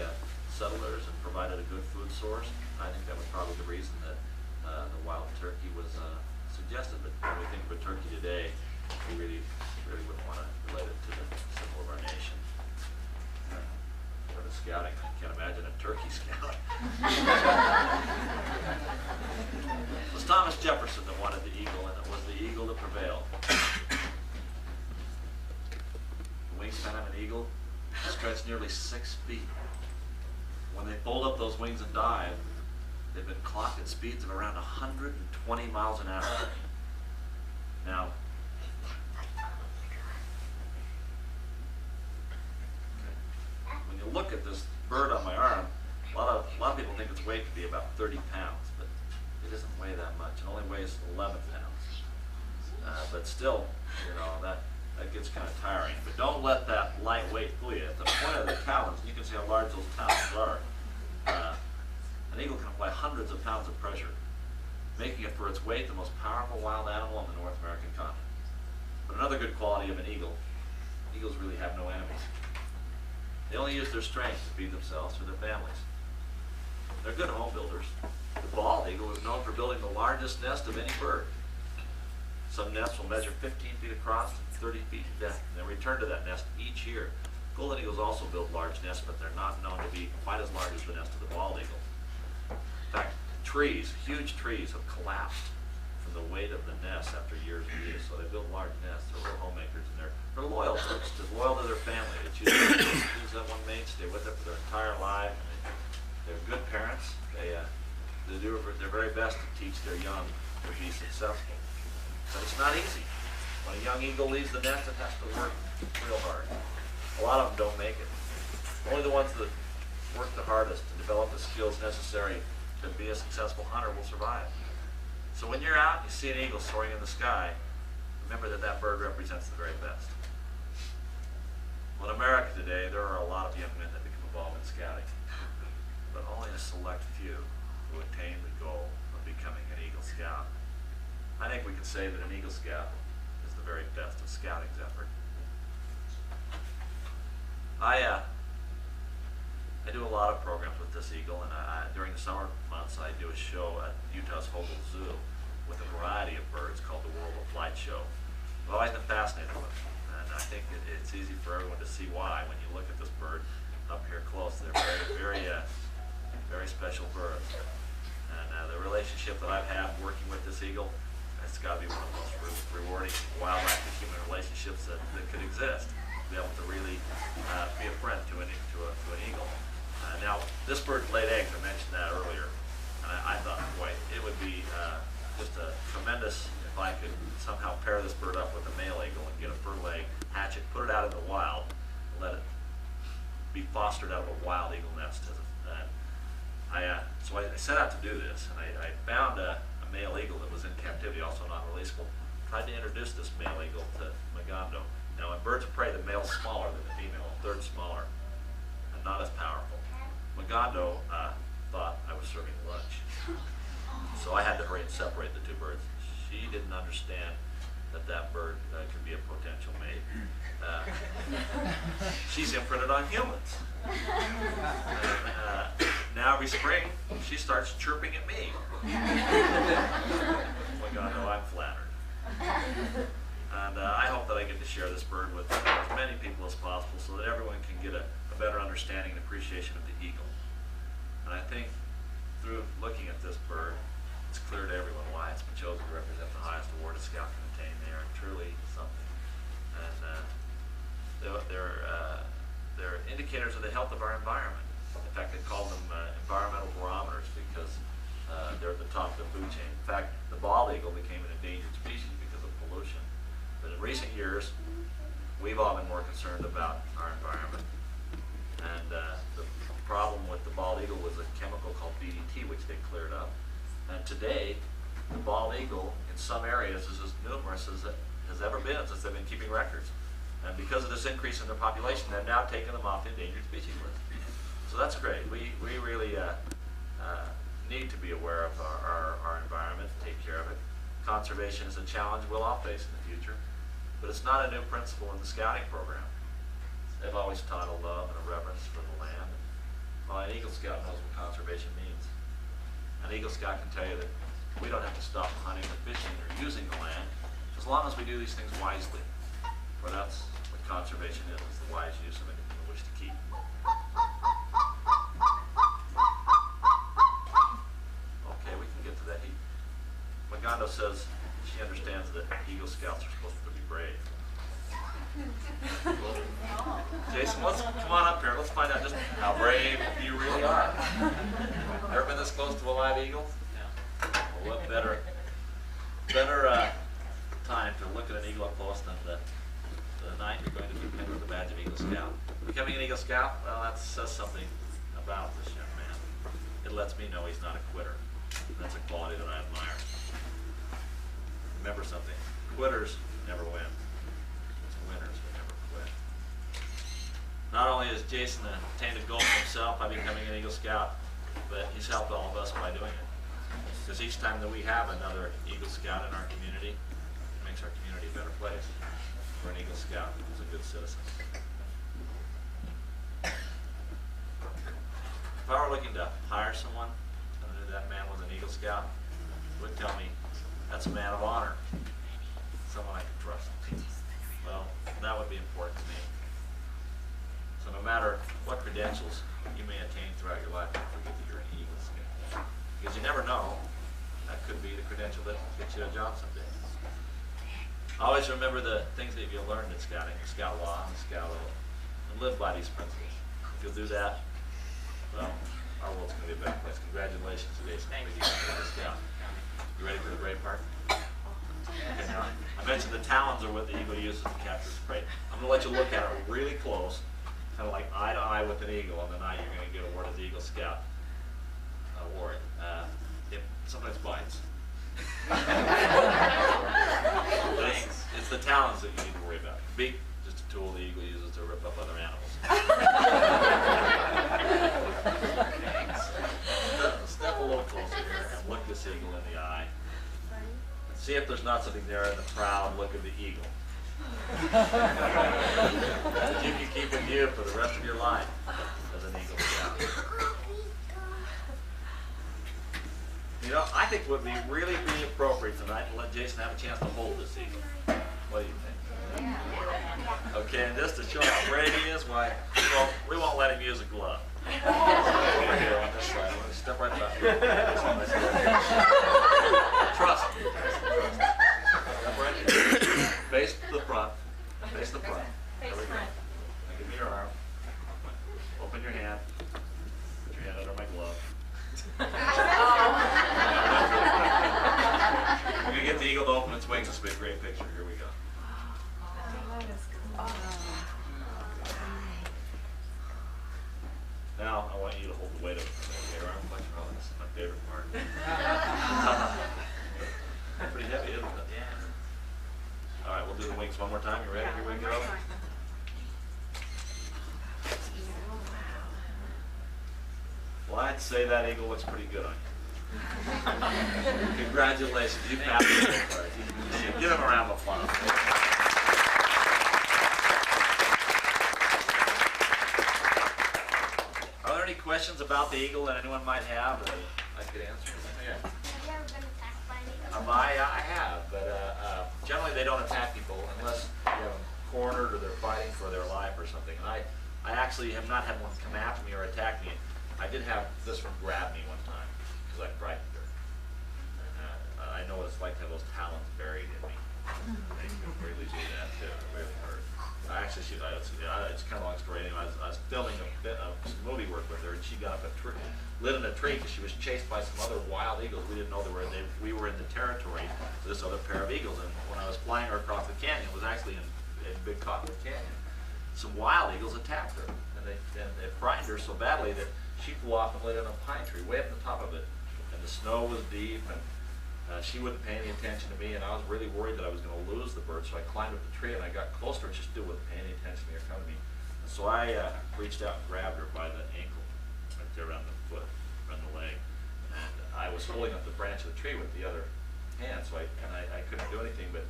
Q: settlers and provided a good food source. I think that was probably the reason that the wild turkey was suggested. But when we think of a turkey today, we really wouldn't want to relate it to the symbol of our nation. For the scouting, I can't imagine a turkey scout. It was Thomas Jefferson that wanted the eagle, and it was the eagle that prevailed. The wingspan of an eagle stretched nearly 6 feet. When they fold up those wings and dive, they've been clocked at speeds of around 120 miles an hour. Now, when you look at this bird on my arm, a lot of people think its weight could be about 30 pounds, but it doesn't weigh that much. It only weighs 11 pounds. But still, you know, that gets kind of tiring. But don't let that light weight fool you. At the point of the talons, you can see how large those talons are. An eagle can apply hundreds of pounds of pressure, making it for its weight the most powerful wild animal on the North American continent. But another good quality of an eagle, eagles really have no enemies. They only use their strength to feed themselves or their families. They're good home builders. The bald eagle is known for building the largest nest of any bird. Some nests will measure 15 feet across and 30 feet in depth, and they return to that nest each year. Golden eagles also build large nests, but they're not known to be quite as large as the nest of the bald eagle. In fact, huge trees have collapsed from the weight of the nest after years and years, so they build large nests. They're real homemakers, and they're loyal folks. They're loyal to their family. They choose that one mate, stay with it for their entire life. They're good parents. They do their very best to teach their young to be successful. But it's not easy. When a young eagle leaves the nest, it has to work real hard. A lot of them don't make it. Only the ones that work the hardest to develop the skills necessary to be a successful hunter will survive. So when you're out and you see an eagle soaring in the sky, remember that that bird represents the very best. Well, in America today, there are a lot of young men that become involved in scouting, but only a select few who attain the goal of becoming an Eagle Scout. I think we can say that an Eagle Scout is the very best of scouting's effort. I do a lot of programs with this eagle, and during the summer months I do a show at Utah's Hogle Zoo with a variety of birds called the World of Flight Show. I've always been fascinated with them, and I think it's easy for everyone to see why when you look at this bird up here close. They're very, very very special birds. And the relationship that I've had working with this eagle, it's got to be one of the most rewarding wildlife to human relationships that could exist. To be able to really be a friend to an eagle. Now, this bird laid eggs, I mentioned that earlier. And I thought, boy, it would be just a tremendous if I could somehow pair this bird up with a male eagle and get a fur leg, hatch it, put it out in the wild, and let it be fostered out of a wild eagle nest. So I set out to do this, and I found a male eagle that was in captivity, also non-releasable. Tried to introduce this male eagle to Moccasin. Now, in birds of prey, the male's smaller than the female, a third smaller, and not as powerful. Moccasin thought I was serving lunch, so I had to hurry and separate the two birds. She didn't understand that bird could be a potential mate. She's imprinted on humans. Now every spring, she starts chirping at me. Oh my God, no, I'm flattered. And I hope that I get to share this bird with as many people as possible so that everyone can get a better understanding and appreciation of the eagle. And I think through looking at this bird, it's clear to everyone why it's been chosen to represent the highest award a scout can attain. They are truly something. And they're indicators of the health of our environment. In fact, they call them environmental barometers because they're at the top of the food chain. In fact, the bald eagle became an endangered species because of pollution. But in recent years, we've all been more concerned about our environment. And the problem with the bald eagle was a chemical called DDT, which they cleared up. And today, the bald eagle in some areas is as numerous as it has ever been since they've been keeping records. And because of this increase in their population, they've now taken them off the endangered species list. So that's great. We really need to be aware of our environment, take care of it. Conservation is a challenge we'll all face in the future, but it's not a new principle in the scouting program. They've always taught a love and a reverence for the land. Well, an Eagle Scout knows what conservation means. An Eagle Scout can tell you that we don't have to stop hunting or fishing or using the land as long as we do these things wisely. For that's what conservation is the wise use of anything we wish to keep. Okay, we can get to that. Moccasin says she understands that Eagle Scouts are supposed to be brave. Jason, come on up here. Let's find out just how brave you really are. Ever been this close to a live eagle? Yeah. Well, what better time to look at an eagle up close than the night you're going to be pinned with the badge of Eagle Scout. Becoming an Eagle Scout, well, that says something about this young man. It lets me know he's not a quitter. That's a quality that I admire. Remember something, quitters never win. Winners will never quit. Not only has Jason attained a goal for himself by becoming an Eagle Scout, but he's helped all of us by doing it. Because each time that we have another Eagle Scout in our community, it makes our community a better place for an Eagle Scout who's a good citizen. If I were looking to hire someone and I knew that man was an Eagle Scout, it would tell me that's a man of honor, someone I can trust. Well, that would be important to me. So no matter what credentials you may attain throughout your life, don't forget that you're an Eagle Scout. Because you never know, that could be the credential that gets you a job someday. Always remember the things that you've learned in scouting, the scout law and the scout oath, and live by these principles. If you'll do that, well, our world's going to be a better place. Congratulations to Jason. Thank you. Scout. You ready for the brave part? Okay, now, I mentioned the talons are what the eagle uses to capture its prey. I'm going to let you look at it really close, kind of like eye to eye with an eagle, and the night you're going to get awarded the Eagle Scout award. It sometimes bites. It's the talons that you need to worry about. Beak, just a tool the eagle uses to rip up other animals. Step a little closer here and look this eagle in the eye. See if there's not something there in the proud look of the eagle that you can keep in view for the rest of your life as an Eagle Scout. You know, I think what would really be appropriate tonight to let Jason have a chance to hold this eagle. What do you think? Okay, and just to show how brave he is, why we won't let him use a glove. Here on this side. Trust me. Face the front. Face the front. There we go. Now give me your arm. Open your hand. Put your hand under my glove. We're going to get the eagle to open its wings. This will be a great picture. Here we go. Now, I want you to hold the weight of your arm flexion. Oh, this is my favorite part. Pretty heavy, isn't it? Yeah. All right, we'll do the wings one more time. You ready? Here we go. Well, I'd say that eagle looks pretty good on you. Congratulations. You passed it. Give him a round of applause. Are there any questions about the eagle that anyone might have that I could answer? Yeah.
C: Have you ever been attacked by an eagle?
Q: I have, but generally they don't attack people unless you have them cornered or they're fighting for their life or something. And I actually have not had one come after me or attack me. I did have this one grab me one time because I frightened her. I know what it's like to have those talons buried in me. They can really do that too. It really hurt. Actually, it's kind of a long story. Anyway, I was filming some movie work with her, and she got up a tree, lit in a tree because she was chased by some other wild eagles. We didn't know we were in the territory of this other pair of eagles. And when I was flying her across the canyon, it was actually in Big Cottonwood Canyon. Some wild eagles attacked her, and they frightened her so badly that she flew off and lit in a pine tree way up the top of it. And the snow was deep, and she wouldn't pay any attention to me, and I was really worried that I was going to lose the bird, so I climbed up the tree and I got close to her and she still wouldn't pay any attention to me or come to me. And so I reached out and grabbed her by the ankle, right there around the foot, around the leg. And I was holding up the branch of the tree with the other hand, so I couldn't do anything, but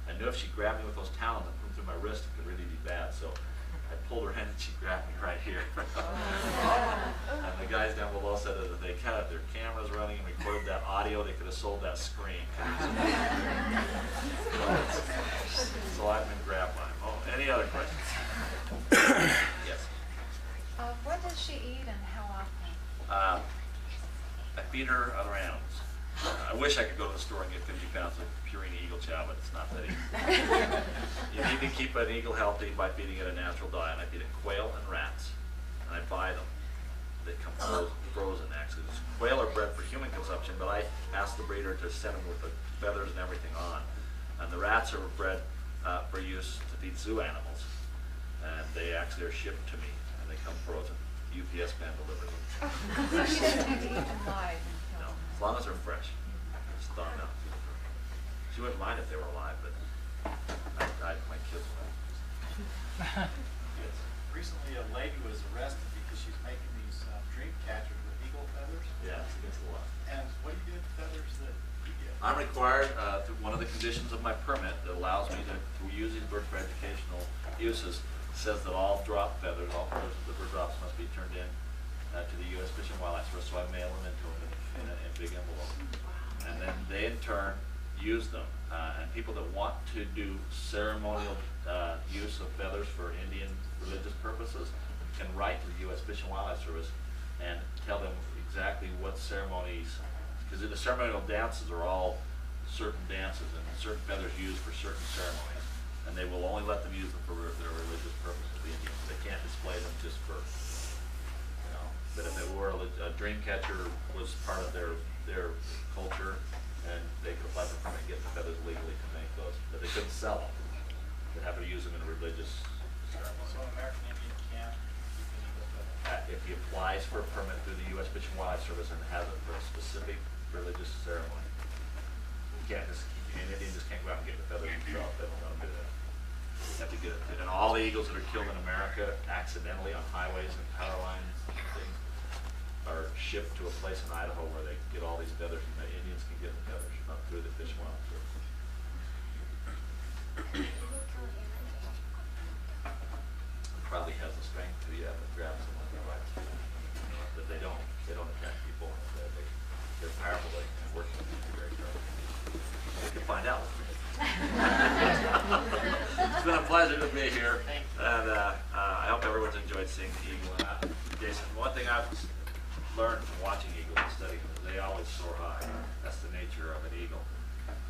Q: I knew if she grabbed me with those talons and put them through my wrist, it could really be bad. So I pulled her hand and she grabbed me right here. And the guys down below said that if they had their cameras running and recorded that audio, they could have sold that screen. So I've been grabbed by him. Oh, any other questions? Yes.
R: What does she eat and how often?
Q: I feed her other animals. I wish I could go to the store and get 50 pounds of Purina Eagle Chow, but it's not that easy. You need to keep an eagle healthy by feeding it a natural diet. I feed it quail and rats, and I buy them. They come frozen, actually. Quail are bred for human consumption, but I asked the breeder to send them with the feathers and everything on. And the rats are bred for use to feed zoo animals, and they actually are shipped to me, and they come frozen. UPS man delivers them.
R: So she doesn't have to eat them live?
Q: No, as long as they're fresh. It's thawed out. She wouldn't mind if they were alive, but my kids would. Yes.
S: Recently, a lady was arrested because she's making these dream catchers with eagle feathers.
Q: Yeah, it's against the law.
S: And what do you do with feathers that you get?
Q: I'm required, through one of the conditions of my permit that allows me to use these birds for educational uses, says that all drop feathers, all feathers of the bird drops must be turned in to the U.S. Fish and Wildlife Service, so I mail them into them in a big envelope. And then they, in turn, use them. And people that want to do ceremonial use of feathers for Indian religious purposes can write to the U.S. Fish and Wildlife Service and tell them exactly what ceremonies, because the ceremonial dances are all certain dances and certain feathers used for certain ceremonies, and they will only let them use them for their religious purposes. The Indians, they can't display them just for, you know. But if it were a dream catcher was part of their culture, and they could apply for a permit and get the feathers legally to make those, but they couldn't sell them. They'd have to use them in a religious ceremony.
S: So an American Indian can't keep an eagle feather?
Q: If he applies for a permit through the U.S. Fish and Wildlife Service and has it for a specific religious ceremony, you can't just, an Indian just can't go out and get the feather himself. They don't know how to do that. You have to get it. And all the eagles that are killed in America accidentally on highways and power lines and things are shipped to a place in Idaho where they get all these feathers, and the Indians can get the feathers, not through the Fish and Wildlife Service. Probably has the strength to grab someone who rights, but they don't attack people. They're powerful. They can work with them very carefully. We can find out. It's been a pleasure to be here, and I hope everyone's enjoyed seeing the eagle. And Jason, one thing I've learn from watching eagles and studying them. They always soar high. That's the nature of an eagle.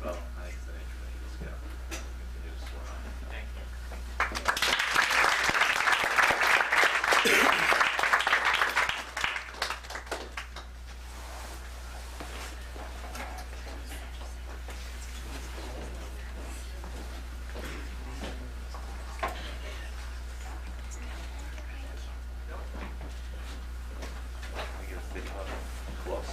Q: Well, I think it's the nature of an Eagle Scout. Continue to soar high. Thank you. Close.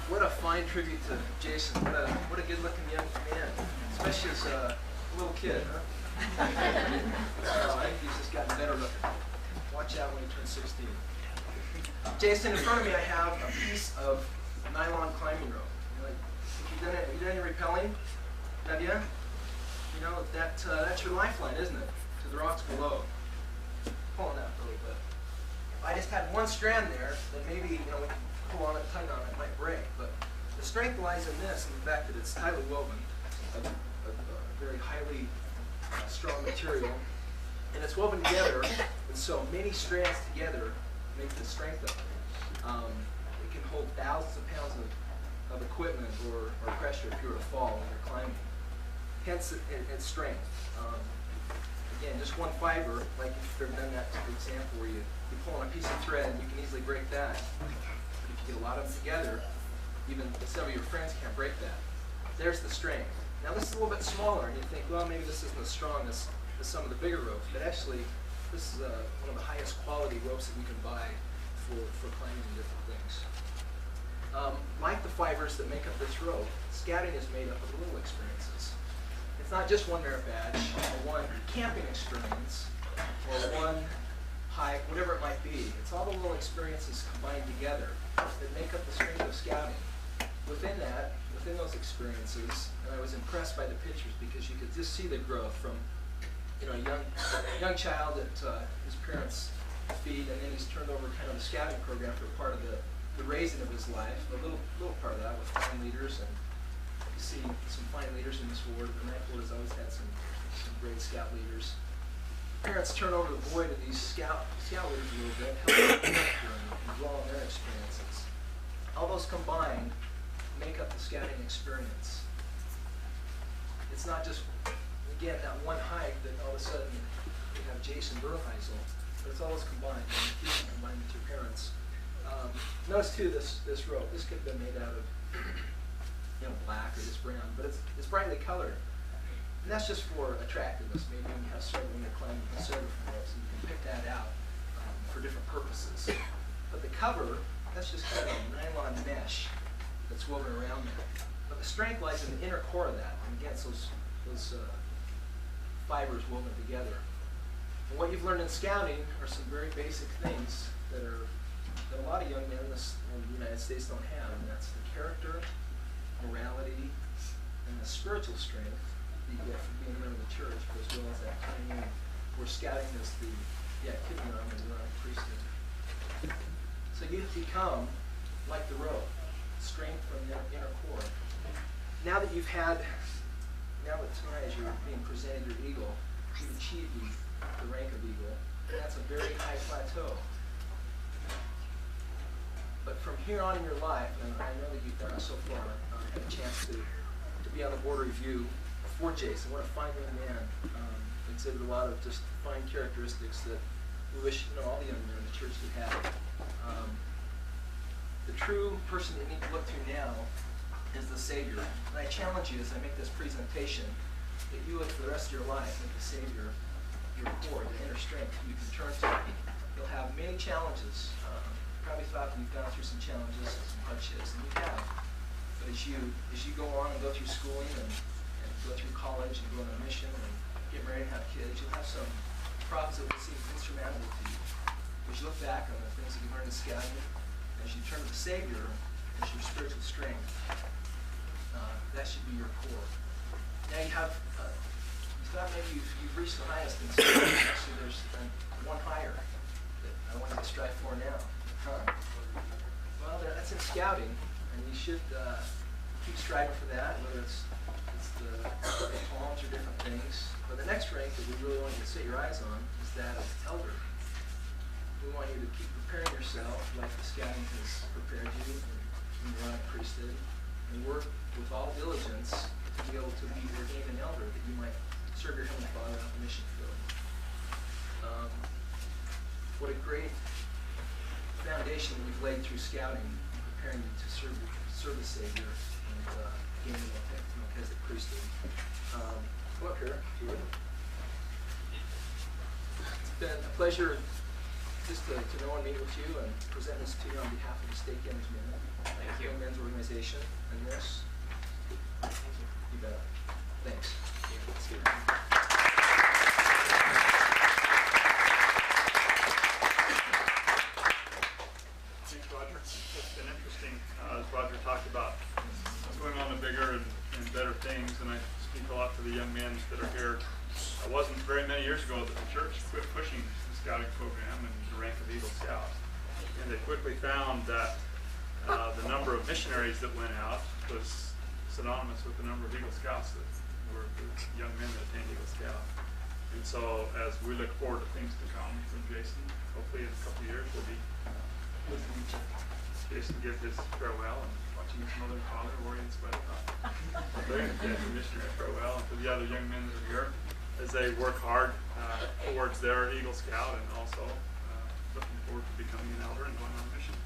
T: What a fine tribute to Jason. What a good-looking young man, especially as a little kid, huh? I think he's just gotten better looking. Watch out when he turns 16. Jason, in front of me I have a piece of nylon climbing rope. Have you done any rappelling? Have you? You know, that's your lifeline, isn't it? To the rocks below. Pulling out a little bit. If I just had one strand there, then maybe, you know, we can pull on it, tight on it, it might break. But the strength lies in this, in the fact that it's tightly woven, a very highly strong material, and it's woven together, and so many strands together make the strength of it. It can hold thousands of pounds of equipment or pressure if you were to fall when you're climbing. Hence its strength. Again, just one fiber, like if you've ever done that example where you pull on a piece of thread and you can easily break that. But if you get a lot of them together, even some of your friends can't break that. There's the strength. Now this is a little bit smaller, and you think, well, maybe this isn't as strong as some of the bigger ropes, but actually this is one of the highest quality ropes that we can buy for climbing and different things. Like the fibers that make up this rope, scouting is made up of little experiences. It's not just one merit badge, or one camping experience, or one hike, whatever it might be. It's all the little experiences combined together that make up the strength of scouting. Within those experiences, and I was impressed by the pictures because you could just see the growth from, you know, a young child at his parents' feet, and then he's turned over kind of the scouting program for part of the raising of his life, a little part of that with fine leaders, and you see some fine leaders in this ward. The Ninth Ward has always had some great scout leaders. Parents turn over the boy to these scout leaders a little bit, help them and draw on their experiences. All those combined make up the scouting experience. It's not just, again, that one hike that all of a sudden you have Jason Burheisel, but it's all those combined, and you combined with your parents. Notice too this rope. This could have been made out of, you know, black or just brown, but it's brightly colored. And that's just for attractiveness. Maybe when you have several, when you're climbing several ropes, and you can pick that out for different purposes. But the cover, that's just kind of a nylon mesh that's woven around that. But the strength lies in the inner core of that, and again, it's those fibers woven together. And what you've learned in scouting are some very basic things that a lot of young men in the United States don't have, and that's the character, morality, and the spiritual strength that you get from being a member of the church, as well as that time where scouting is the activity arm of the priesthood. So you become like the rope, strength from the inner core. Now that tonight as you're being presented your eagle, you've achieved the rank of eagle, and that's a very high plateau. But from here on in your life, and I know that you've done it so far, had a chance to be on the board review for Jason. What a fine young man. Exhibited a lot of just fine characteristics that we wish all the young men in the church could have. The true person that you need to look to now is the Savior. And I challenge you as I make this presentation that you would for the rest of your life make the Savior your core, the inner strength you can turn to. You'll have many challenges. Probably thought that you've gone through some challenges and some hardships, and you have. But as you go on and go through schooling and go through college and go on a mission and get married and have kids, you'll have some problems that will seem insurmountable to you. As you look back on the things that you learned in scouting, as you turn to the Savior as your spiritual strength, that should be your core. Now you thought maybe you've reached the highest in scouting. Actually, there's one higher that I want you to strive for now. Huh? Well, that's in scouting, and you should keep striving for that, whether it's the palms or different things. But the next rank that we really want you to set your eyes on is that of elder. We want you to keep preparing yourself like the scouting has prepared you in the Aaronic priesthood, and work with all diligence to be able to be ordained an elder, that you might serve your Heavenly Father on the mission field. What a great foundation that you've laid through scouting, preparing you to serve the Savior and gaining the Melchizedek priesthood. Come up here, if you would. It's been a pleasure just to know and meet with you and present this to you on behalf of the State Gamers Young Men's Organization and this. Thank you. You bet. Thanks. Let's see.
N: Thanks, Roger. It's been interesting, as Roger talked about, going on to bigger and better things, and I speak a lot to the young men that are here. It wasn't very many years ago that the church quit pushing the scouting program and the rank of Eagle Scout, and they quickly found that the number of missionaries that went out was synonymous with the number of Eagle Scouts that were the young men that attained Eagle Scout. And so as we look forward to things to come from Jason, hopefully in a couple of years we'll be listening to Jason give his farewell and watching his mother and father orients by the top. They're going to get the missionary farewell, and for the other young men that are here as they work hard towards their Eagle Scout, and also looking forward to becoming an elder and going on a mission.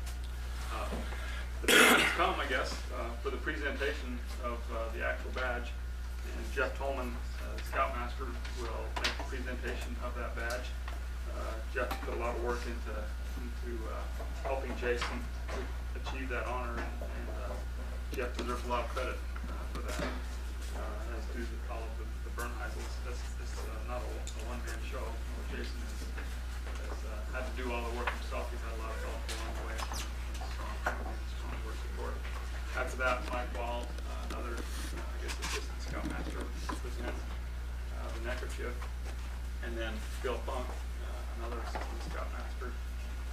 N: The time has come, I guess, for the presentation of the actual badge. And Jeff Tolman, the Scoutmaster, will make the presentation of that badge. Jeff put a lot of work into helping Jason to achieve that honor, and Jeff deserves a lot of credit for that, as do all of the Bernheisels. This is not a one-man show. Jason has had to do all the work himself. He's had a lot of help along the way. Strong work support. After that, Mike Wall, another, assistant Scoutmaster, will present the neckerchief, and then Bill Funk, another assistant Scoutmaster,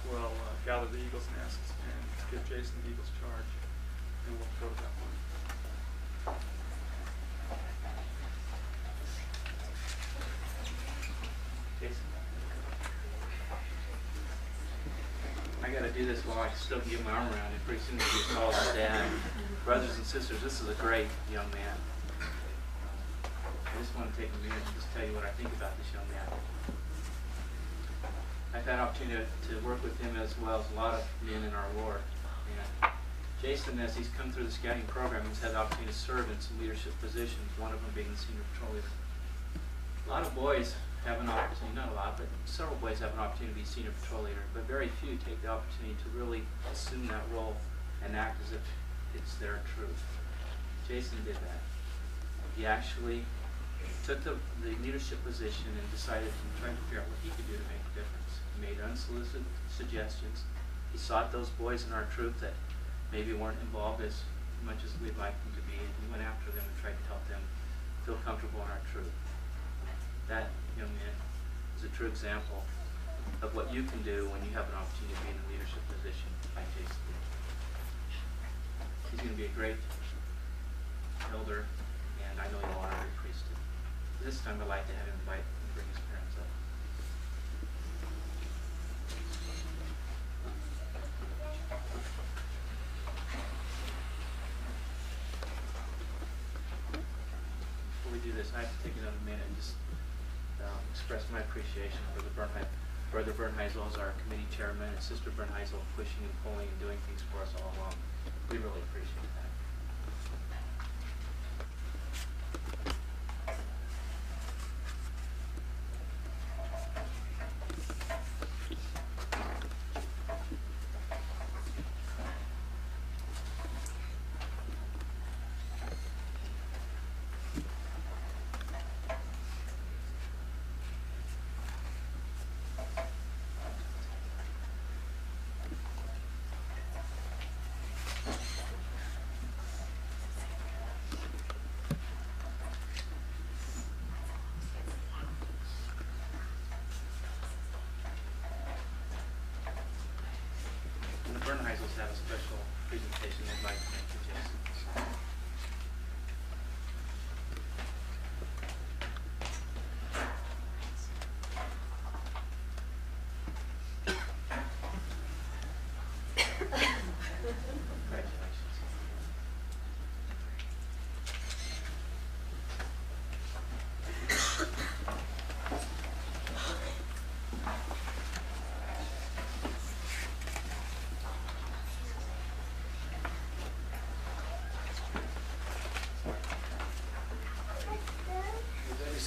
N: will gather the eagle's nests and give Jason the eagle's charge, and we'll go to that one.
U: Jason? I gotta do this while I still can get my arm around it. Pretty soon as you call his dad. Brothers and sisters, this is a great young man. I just want to take a minute and just tell you what I think about this young man. I've had an opportunity to work with him as well as a lot of men in our ward. And Jason, as he's come through the scouting program, has had the opportunity to serve in some leadership positions, one of them being the senior patrol leader. A lot of boys have an opportunity, not a lot, but several boys have an opportunity to be senior patrol leader, but very few take the opportunity to really assume that role and act as if it's their truth. Jason did that. He actually took the leadership position and decided to try to figure out what he could do to make a difference. He made unsolicited suggestions. He sought those boys in our troop that maybe weren't involved as much as we'd like them to be, and he went after them and tried to help them feel comfortable in our troop. That young man is a true example of what you can do when you have an opportunity to be in a leadership position like Jason did. He's going to be a great elder, and I know he'll honor the priesthood. This time I'd like to have him invite and bring his parents up. Before we do this, I have to take another minute and just express my appreciation for Brother Bernheisel as our committee chairman, and Sister Bernheisel pushing and pulling and doing things for us all along. We really appreciate that. Bernheisels have a special presentation they'd like to make for Jason.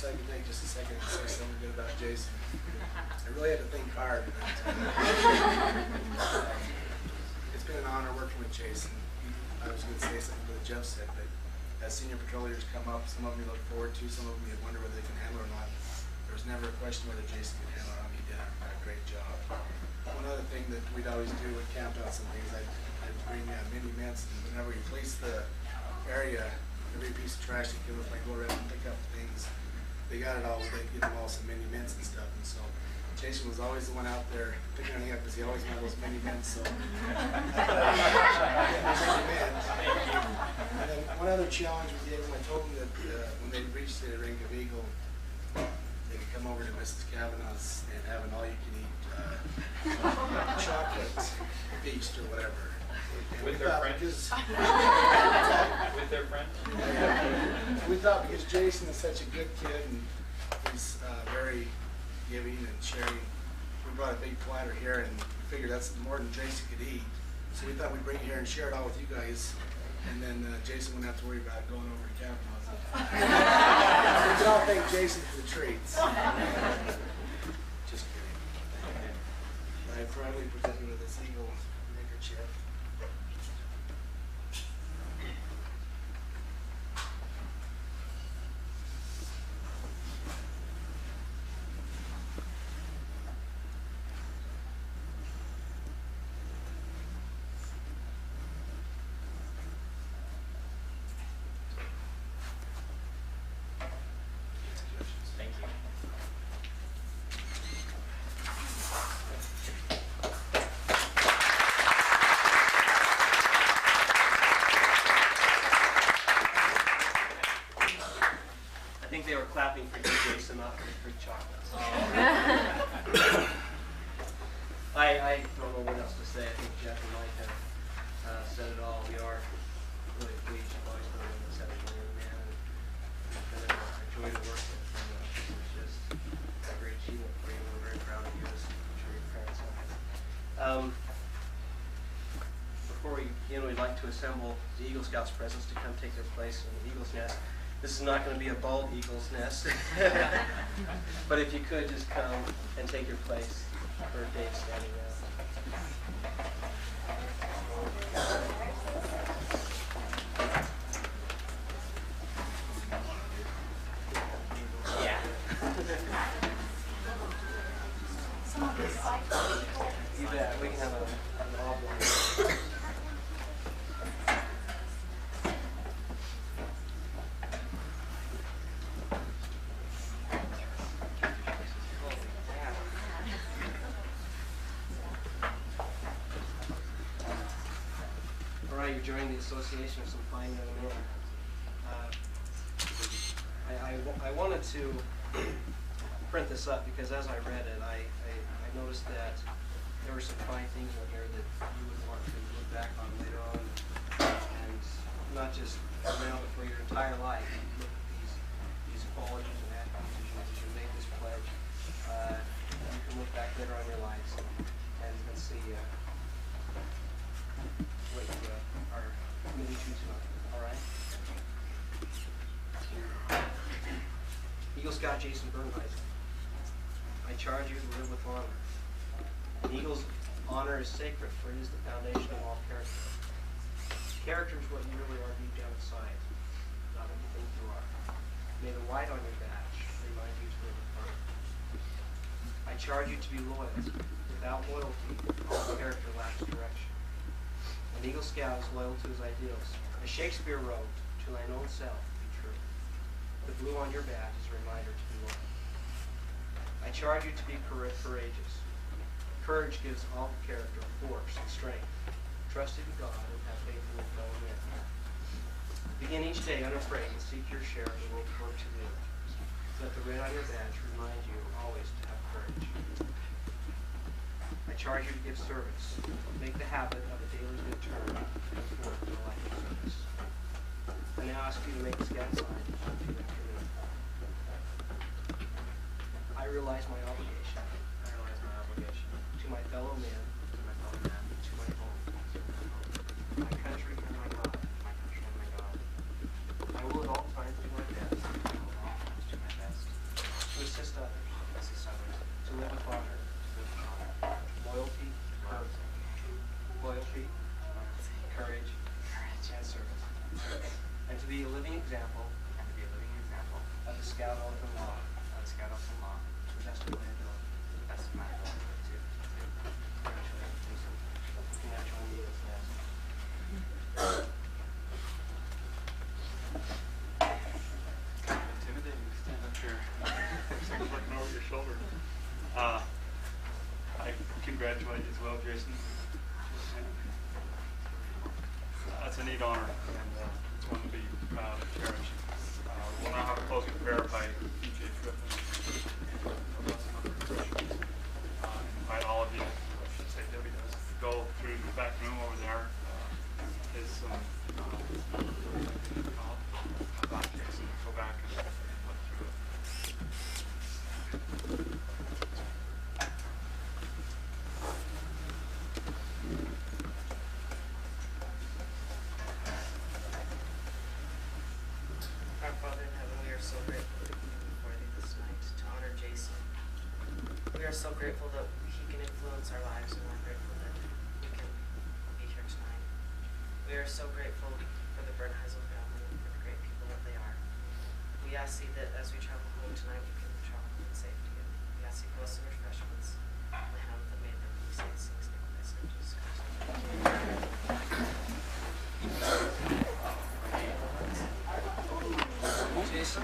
T: I could take just a second to say something good about Jason. I really had to think hard. It's been an honor working with Jason. I was going to say something that Jeff said, but as senior patrolleers come up, some of them you look forward to, some of them you wonder whether they can handle it or not. There was never a question whether Jason could handle it. He did a great job. One other thing that we'd always do with campouts and things, I'd bring mini mints, and whenever you place the area, every piece of trash that came up, I go around and pick up things. They got it all, they give them all some mini mints and stuff, and so Jason was always the one out there picking anything up because he always wanted those mini mints. So and then one other challenge we gave him, I told him that when they reached the Ring of Eagle, they could come over to Mrs. Kavanaugh's and have an all-you-can-eat chocolate feast or whatever.
S: With their friends? With their friends?
T: We thought because Jason is such a good kid and he's very giving and sharing, we brought a big platter here and we figured that's more than Jason could eat. So we thought we'd bring it here and share it all with you guys. And then Jason wouldn't have to worry about going over to Kavanaugh's. We can all thank Jason for the treats. Just kidding. I proudly present you with this Eagle neckerchief.
S: Thank you.
A: I think they were clapping for you, Jason, not for the free chocolates. I don't know what else to say. I think Jeff and Mike have said it all. We are really pleased. I've always known him as a young man, and it's been a joy to work with. And it's just a great achievement for you. We're very proud of you, as I'm sure your parents are. Before we begin, we'd like to assemble the Eagle Scouts presents to come take their place in the Eagle's Nest. This is not going to be a bald eagle's nest, but if you could just come and take your place for Dave standing out. Yeah. You bet. We can have an oblong. You joined the association of some fine young men. I wanted to print this up because as I read it, I noticed that there were some fine things in here that you would want to look back on later on, and not just now, but for your entire life. Look at these qualities and attributes as you make this pledge. You can look back later on your lives and see what you are really choosing on. All right? Eagle Scout Jason Bernheisel, I charge you to live with honor. An eagle's honor is sacred, for it is the foundation of all character. Character is what you really are deep down inside, not what you think you are. May the white on your badge remind you to live with honor. I charge you to be loyal. Without loyalty, all character lacks direction. An Eagle Scout is loyal to his ideals. As Shakespeare wrote, to thine own self be true. The blue on your badge is a reminder to be loyal. I charge you to be courageous. Courage gives all character force and strength. Trust in God and have faith in your fellow men. Begin each day unafraid and seek your share of the world's work to do. Let the red on your badge remind you always to have courage. I charge you to give service. Make the habit of a daily good turn and forth in a life of service. I now ask you to make a scout sign on the afternoon. I realize my obligation. To my fellow men. To my home. My country and my God. I will at all times do my best. To assist others. To live with honor. Loyalty. Courage. And service. And to be a living example. Of the Scout oath and law. To the best of my ability.
N: Intimidating to stand up here. Someone's looking over your shoulder. I congratulate you as well, Jason. That's a neat honor, and it's one to be proud and cherish. We'll now have a closing prayer by PJ Tripp and invite all of you, I should say Debbie does, to go through the back room over there. Is some about Jason. Go back and look through it.
H: Our Father in heaven, we are so grateful to be before thee this night to honor Jason. We are so grateful that he can influence our lives, and we're grateful that we can be here tonight. We are so grateful for the Bernheisel family and for the great people that they are. We ask thee that as we travel home tonight, we can travel home in safety. And we ask thee bless the refreshments, the hand that made them. We say these things in thy son Jesus Christ. Jason.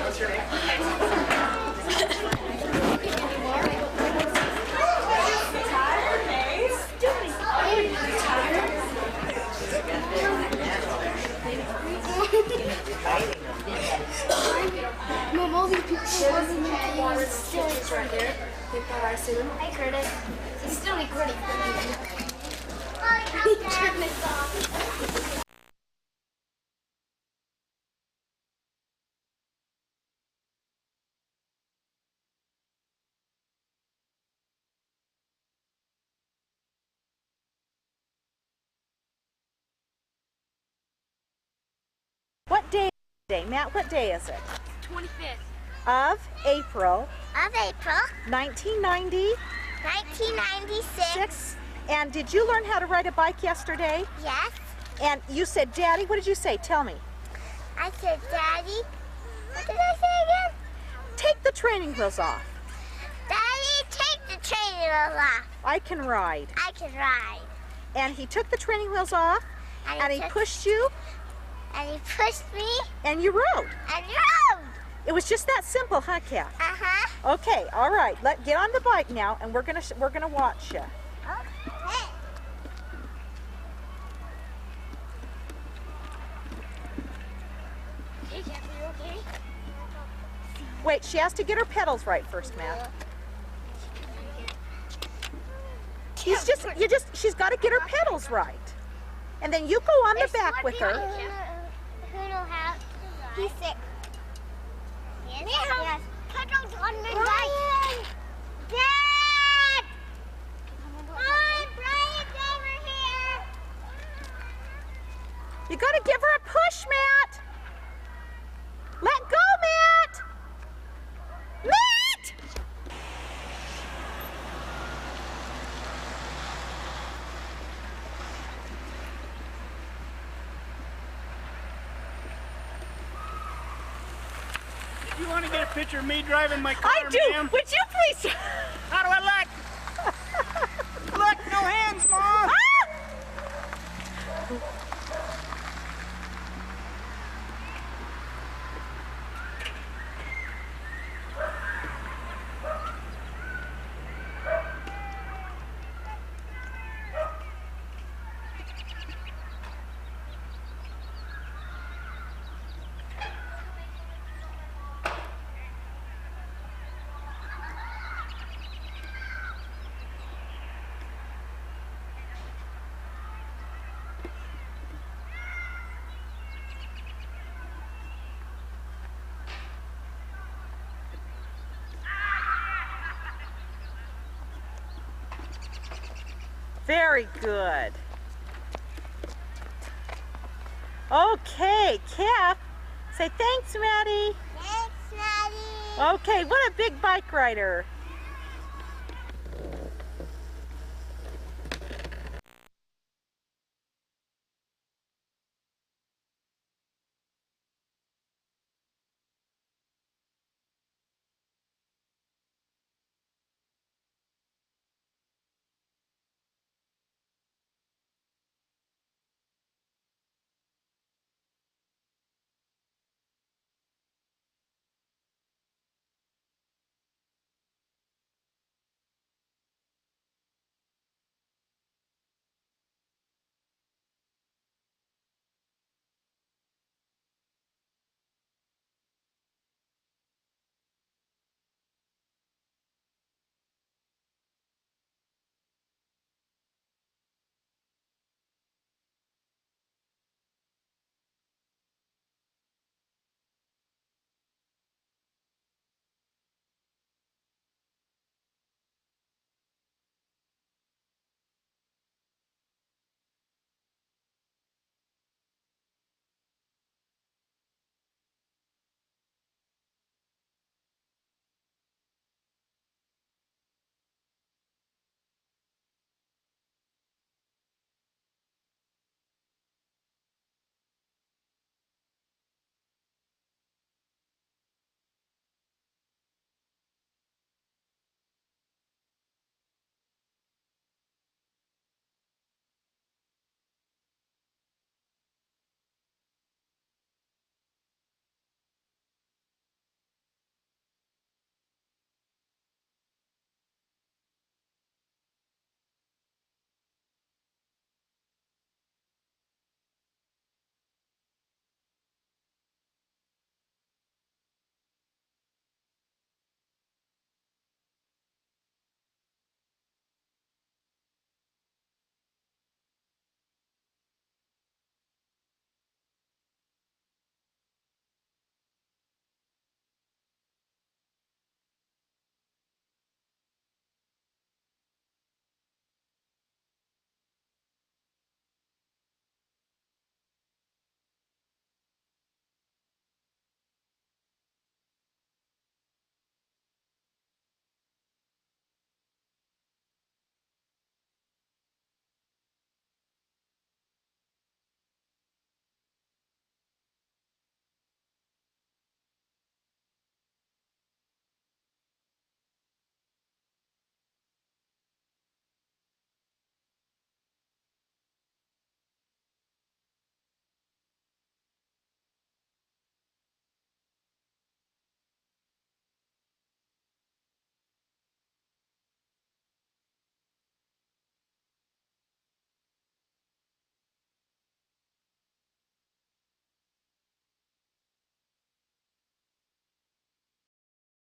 H: What's your name?
C: Mom, all these people wasn't water still right there. They thought I see them. Hi, Curtis. It's still recording. Turn this off.
V: What day is it? Matt, what day is it?
C: 25th.
V: Of April.
C: Of April.
V: 1990.
C: 1996.
V: And did you learn how to ride a bike yesterday?
C: Yes.
V: And you said, Daddy, what did you say? Tell me.
C: I said, Daddy. What did I say again?
V: Take the training wheels off.
C: Daddy, take the training wheels off.
V: I can ride.
C: I can ride.
V: And he took the training wheels off, and he pushed you.
C: And he pushed me.
V: And you rode.
C: And you rode.
V: It was just that simple, huh, Keph?
C: Uh-huh.
V: Okay, all right. Get on the bike now, and we're gonna watch you.
C: Okay. Hey, Keph, are you okay?
V: Wait, she has to get her pedals right first, Matt. She's got to get her pedals right. And then you go on the back with her.
C: Who know how? He's sick. Yes. Yes. Pedals on the bike. Dad! Mom, Brian's over here.
V: You got to give her a push, Matt. Let go, Matt. Matt!
W: You want to get a picture of me driving my car,
V: I do.
W: ma'am?
V: Would you please?
W: How do I look? Look, no hands, Mom.
V: Very good. Okay, Keph, say thanks, Maddie.
E: Thanks, Maddie.
V: Okay, what a big bike rider.